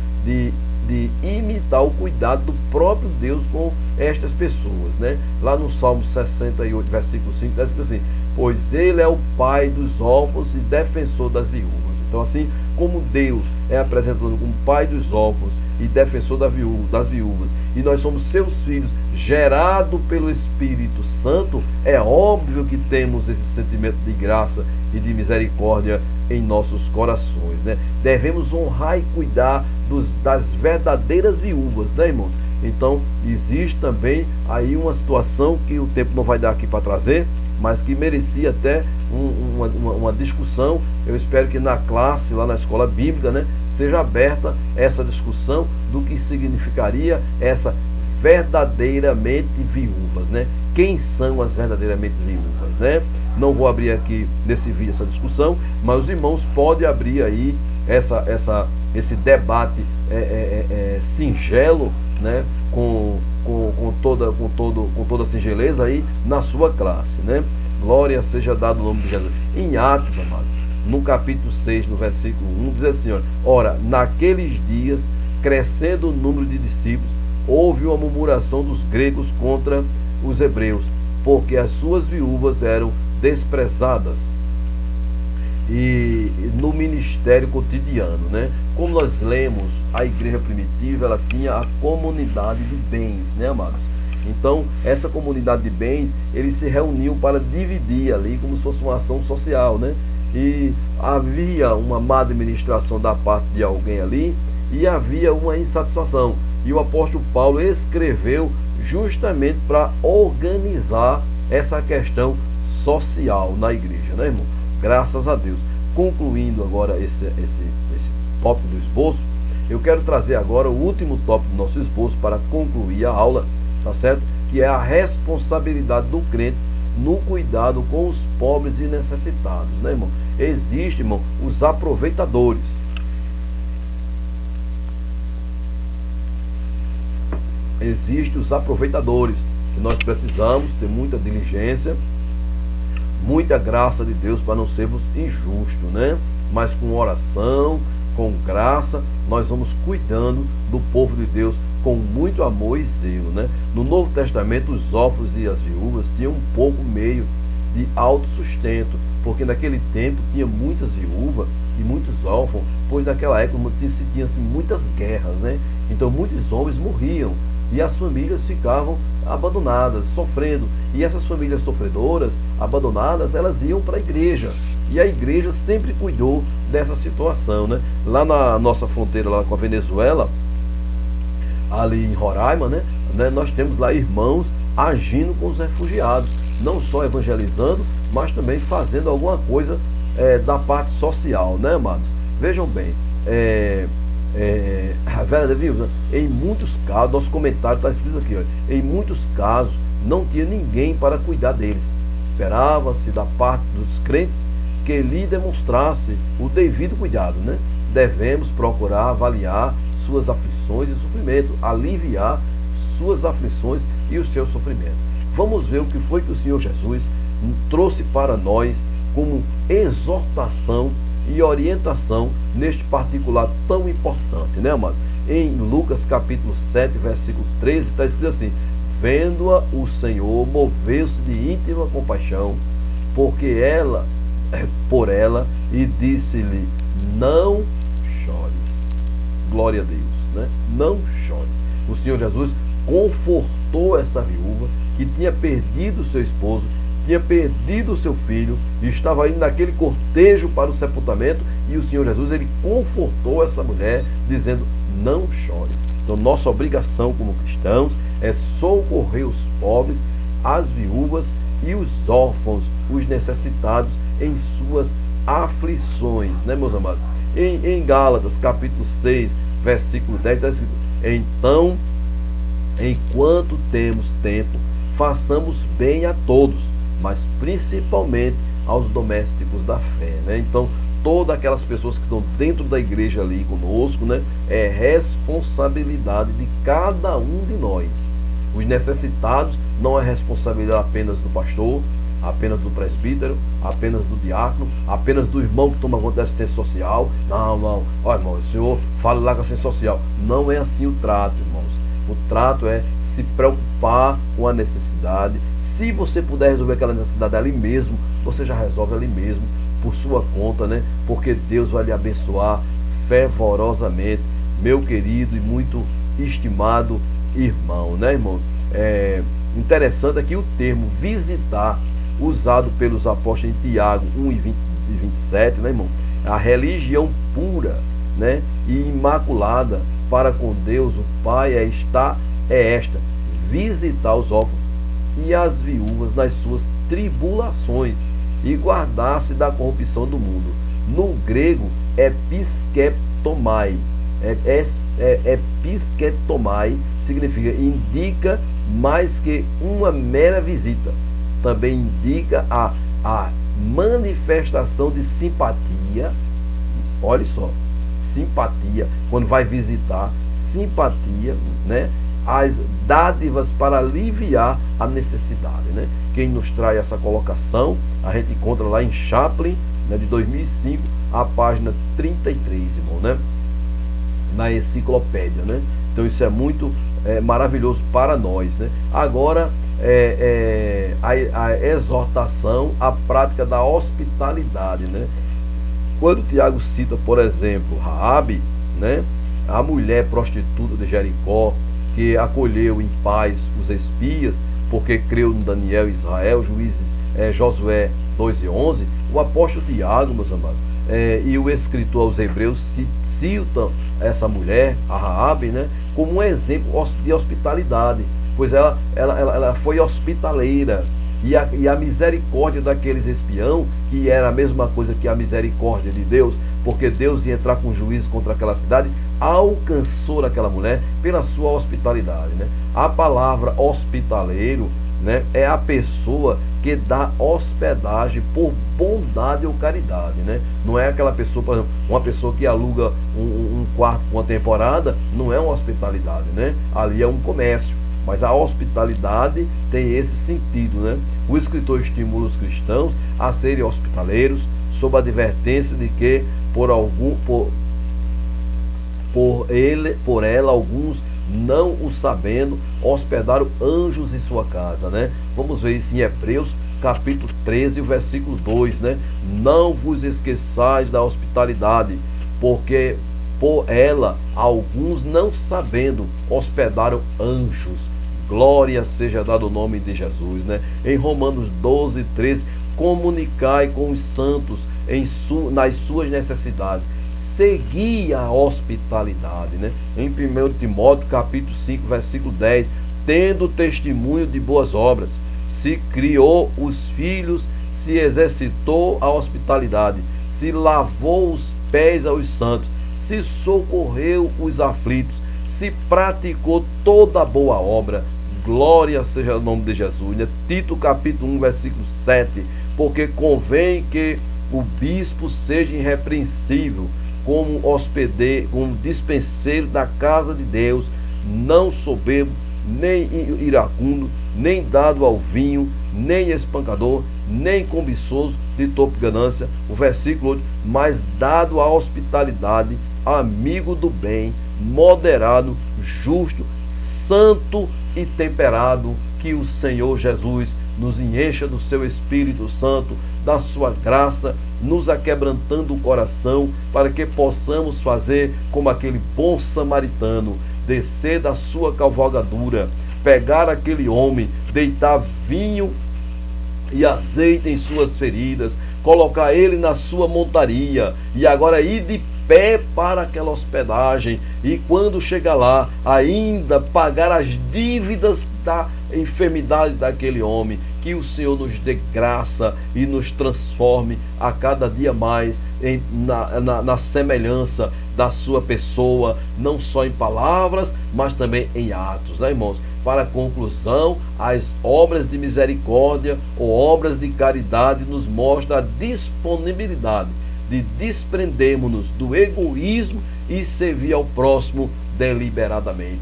imitar o cuidado do próprio Deus com estas pessoas, né? Lá no Salmo 68, versículo 5, está escrito assim: pois ele é o pai dos órfãos e defensor das viúvas. Então, assim como Deus é apresentado como pai dos órfãos e defensor das viúvas, e nós somos seus filhos, gerado pelo Espírito Santo, é óbvio que temos esse sentimento de graça e de misericórdia em nossos corações, né? Devemos honrar e cuidar das verdadeiras viúvas, né, irmãos? Então, existe também aí uma situação que o tempo não vai dar aqui para trazer, mas que merecia até uma discussão. Eu espero que na classe, lá na escola bíblica, né, seja aberta essa discussão do que significaria essa verdadeiramente viúvas, né? Quem são as verdadeiramente viúvas, né? Não vou abrir aqui nesse vídeo essa discussão, mas os irmãos podem abrir aí esse debate singelo, né? Com toda a singeleza aí na sua classe, né? Glória seja dado o nome de Jesus. Em Atos, amados, no capítulo 6, no versículo 1, diz assim: ora, naqueles dias, crescendo o número de discípulos, houve uma murmuração dos gregos contra os hebreus, porque as suas viúvas eram desprezadas e no ministério cotidiano, né? Como nós lemos, a igreja primitiva, ela tinha a comunidade de bens, né, amados? Então, essa comunidade de bens, eles se reuniam para dividir ali como se fosse uma ação social, né? E havia uma má administração da parte de alguém ali e havia uma insatisfação. E o apóstolo Paulo escreveu justamente para organizar essa questão social na igreja, né, irmão? Graças a Deus. Concluindo agora esse tópico do esboço, eu quero trazer agora o último tópico do nosso esboço para concluir a aula, tá certo? Que é a responsabilidade do crente no cuidado com os pobres e necessitados, né, irmão? Existem, irmão, os aproveitadores. Existem os aproveitadores, que nós precisamos ter muita diligência, muita graça de Deus para não sermos injustos, né? Mas com oração, com graça, nós vamos cuidando do povo de Deus com muito amor e zelo, né? No Novo Testamento, os órfãos e as viúvas tinham um pouco meio de autossustento, porque naquele tempo tinha muitas viúvas e muitos órfãos, pois naquela época se tinha assim, muitas guerras, né? Então muitos homens morriam e as famílias ficavam abandonadas, sofrendo. E essas famílias sofredoras, abandonadas, elas iam para a igreja. E a igreja sempre cuidou dessa situação, né? Lá na nossa fronteira lá com a Venezuela, ali em Roraima, né? Nós temos lá irmãos agindo com os refugiados, não só evangelizando, mas também fazendo alguma coisa da parte social, né, amados? Vejam bem, em muitos casos, nosso comentário está escrito aqui, ó, em muitos casos não tinha ninguém para cuidar deles. Esperava-se da parte dos crentes que lhe demonstrasse o devido cuidado, né? Devemos procurar avaliar suas aflições e sofrimentos, aliviar suas aflições e os seus sofrimentos. Vamos ver o que foi que o Senhor Jesus trouxe para nós como exortação e orientação neste particular tão importante, né, amado? Em Lucas capítulo 7, versículo 13, está escrito assim: vendo-a, o Senhor moveu-se de íntima compaixão, por ela, e disse-lhe: não chores. Glória a Deus, né? Não chores. O Senhor Jesus confortou essa viúva que tinha perdido seu esposo, tinha perdido o seu filho e estava indo naquele cortejo para o sepultamento, e o Senhor Jesus, ele confortou essa mulher dizendo: não chore. Então nossa obrigação como cristãos é socorrer os pobres, as viúvas e os órfãos, os necessitados em suas aflições, né, meus amados? Em Gálatas capítulo 6, versículo 10 está escrito: então, enquanto temos tempo, façamos bem a todos, mas principalmente aos domésticos da fé, né? Então, todas aquelas pessoas que estão dentro da igreja ali conosco, né? É responsabilidade de cada um de nós. Os necessitados não é responsabilidade apenas do pastor, apenas do presbítero, apenas do diácono, apenas do irmão que toma conta da assistência social. Não. Ó, irmão, o senhor fala lá com a assistência social. Não é assim o trato, irmãos. O trato é se preocupar com a necessidade. Se você puder resolver aquela necessidade ali mesmo, você já resolve ali mesmo, por sua conta, né? Porque Deus vai lhe abençoar fervorosamente, meu querido e muito estimado irmão, né, irmão? É interessante aqui o termo visitar, usado pelos apóstolos em Tiago 1 e 27, né, irmão? A religião pura, né, e imaculada para com Deus o Pai é esta: visitar os órfãos e as viúvas nas suas tribulações e guardar-se da corrupção do mundo. No grego é pisketomai. Pisketomai significa, indica mais que uma mera visita. Também indica a manifestação de simpatia. Olha só, simpatia, quando vai visitar, simpatia, né? As dádivas para aliviar a necessidade, né? Quem nos traz essa colocação, a gente encontra lá em Chaplin, né, de 2005, a página 33, irmão, né? Na enciclopédia, né? Então isso é muito maravilhoso para nós, né? Agora, a exortação à prática da hospitalidade, né? Quando Tiago cita, por exemplo, Raabe, né, a mulher prostituta de Jericó, que acolheu em paz os espias, porque creu no Daniel e Israel, Josué 2:11, o apóstolo Tiago, meus amados, e o escritor aos Hebreus citam essa mulher, a Raabe, né, como um exemplo de hospitalidade, pois ela foi hospitaleira, e a misericórdia daqueles espião, que era a mesma coisa que a misericórdia de Deus, porque Deus ia entrar com juízo contra aquela cidade, alcançou aquela mulher pela sua hospitalidade, né? A palavra hospitaleiro, né, é a pessoa que dá hospedagem por bondade ou caridade, né? Não é aquela pessoa, por exemplo, uma pessoa que aluga um quarto por uma temporada, não é uma hospitalidade, né? Ali é um comércio. Mas a hospitalidade tem esse sentido, né? O escritor estimula os cristãos a serem hospitaleiros, sob a advertência de que por ela alguns, não o sabendo, hospedaram anjos em sua casa, né? Vamos ver isso em Hebreus capítulo 13, versículo 2, né? Não vos esqueçais da hospitalidade, porque por ela alguns, não sabendo, hospedaram anjos. Glória seja dado o nome de Jesus, né? Em Romanos 12, 13, comunicai com os santos nas suas necessidades. Segui a hospitalidade, né? Em 1 Timóteo capítulo 5, versículo 10, tendo testemunho de boas obras, se criou os filhos, se exercitou a hospitalidade, se lavou os pés aos santos, se socorreu os aflitos, se praticou toda boa obra. Glória seja o nome de Jesus, né? Tito capítulo 1, versículo 7, porque convém que o bispo seja irrepreensível, como hospedeiro, como dispenseiro da casa de Deus, não soberbo, nem iracundo, nem dado ao vinho, nem espancador, nem cobiçoso de topo de ganância. O versículo 8, mas dado à hospitalidade, amigo do bem, moderado, justo, santo e temperado. Que o Senhor Jesus nos encha do seu Espírito Santo, da sua graça, nos aquebrantando o coração, para que possamos fazer como aquele bom samaritano, descer da sua cavalgadura, pegar aquele homem, deitar vinho e azeite em suas feridas, colocar ele na sua montaria, e agora ir de pé para aquela hospedagem, e quando chegar lá, ainda pagar as dívidas da enfermidade daquele homem. Que o Senhor nos dê graça e nos transforme a cada dia mais na semelhança da sua pessoa, não só em palavras, mas também em atos, né, irmãos? Para conclusão, as obras de misericórdia ou obras de caridade nos mostram a disponibilidade de desprendermos-nos do egoísmo e servir ao próximo deliberadamente.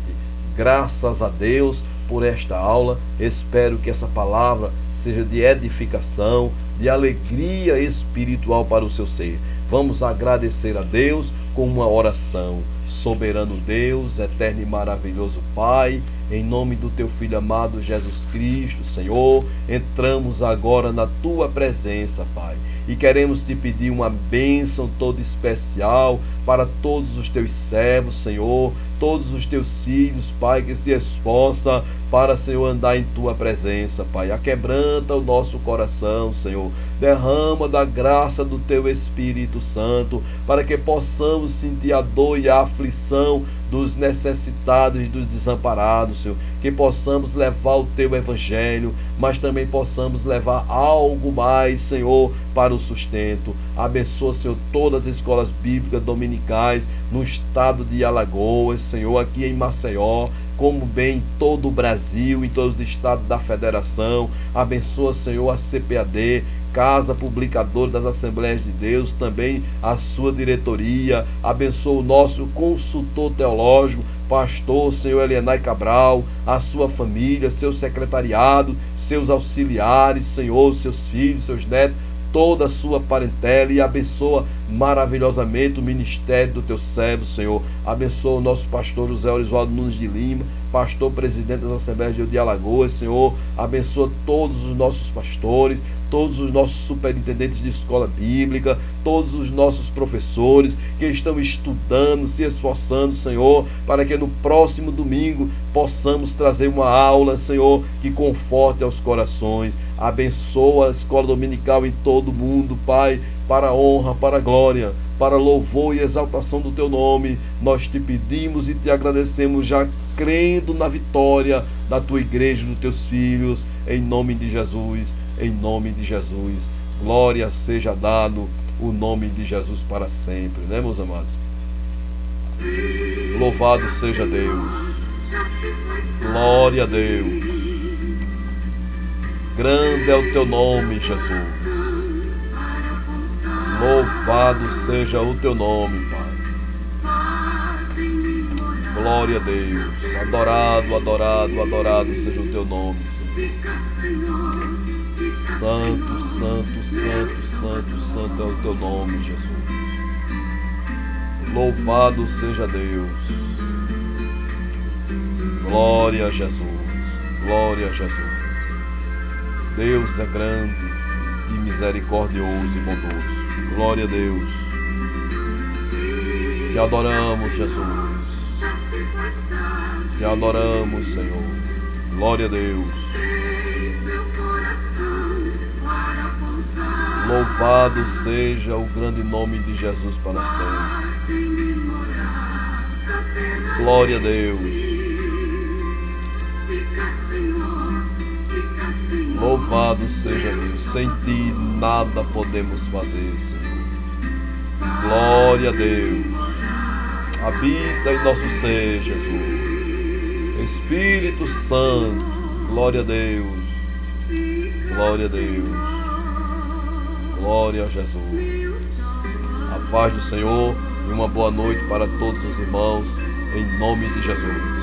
Graças a Deus por esta aula. Espero que essa palavra seja de edificação, de alegria espiritual para o seu ser. Vamos agradecer a Deus com uma oração. Soberano Deus, eterno e maravilhoso Pai, em nome do teu Filho amado Jesus Cristo, Senhor, entramos agora na tua presença, Pai, e queremos te pedir uma bênção toda especial para todos os teus servos, Senhor, todos os teus filhos, Pai, que se esforçam para, Senhor, andar em tua presença, Pai. Aquebranta o nosso coração, Senhor. Derrama da graça do teu Espírito Santo, para que possamos sentir a dor e a aflição dos necessitados e dos desamparados, Senhor. Que possamos levar o teu evangelho, mas também possamos levar algo mais, Senhor, para o sustento. Abençoa, Senhor, todas as escolas bíblicas dominicais no estado de Alagoas, Senhor, aqui em Maceió, como bem em todo o Brasil, em todos os estados da federação. Abençoa, Senhor, a CPAD, Casa Publicadora das Assembleias de Deus, também a sua diretoria. Abençoa o nosso consultor teológico, pastor, Senhor Elienay Cabral, a sua família, seu secretariado, seus auxiliares, Senhor, seus filhos, seus netos, toda a sua parentela, e abençoa maravilhosamente o ministério do teu servo, Senhor. Abençoa o nosso pastor José Orisvaldo Nunes de Lima, pastor presidente das Assembleias de Deus de Alagoas, Senhor. Abençoa todos os nossos pastores, todos os nossos superintendentes de escola bíblica, todos os nossos professores que estão estudando, se esforçando, Senhor, para que no próximo domingo possamos trazer uma aula, Senhor, que conforte aos corações. Abençoa a escola dominical em todo o mundo, Pai, para a honra, para a glória, para louvor e exaltação do teu nome. Nós te pedimos e te agradecemos, já crendo na vitória da tua igreja e dos teus filhos, em nome de Jesus. Em nome de Jesus, glória seja dado o nome de Jesus para sempre, né, meus amados? Louvado seja Deus, glória a Deus, grande é o teu nome, Jesus, louvado seja o teu nome, Pai, glória a Deus, adorado, adorado, adorado seja o teu nome, Senhor. Santo, santo, santo, santo, santo é o teu nome, Jesus. Louvado seja Deus. Glória a Jesus. Glória a Jesus. Deus é grande e misericordioso e bondoso. Glória a Deus. Te adoramos, Jesus. Te adoramos, Senhor. Glória a Deus. Louvado seja o grande nome de Jesus para sempre. Glória a Deus. Louvado seja Deus. Sem ti nada podemos fazer, Senhor. Glória a Deus. Habita em nosso ser, Jesus. Espírito Santo. Glória a Deus. Glória a Deus. Glória a Jesus. A paz do Senhor e uma boa noite para todos os irmãos, em nome de Jesus.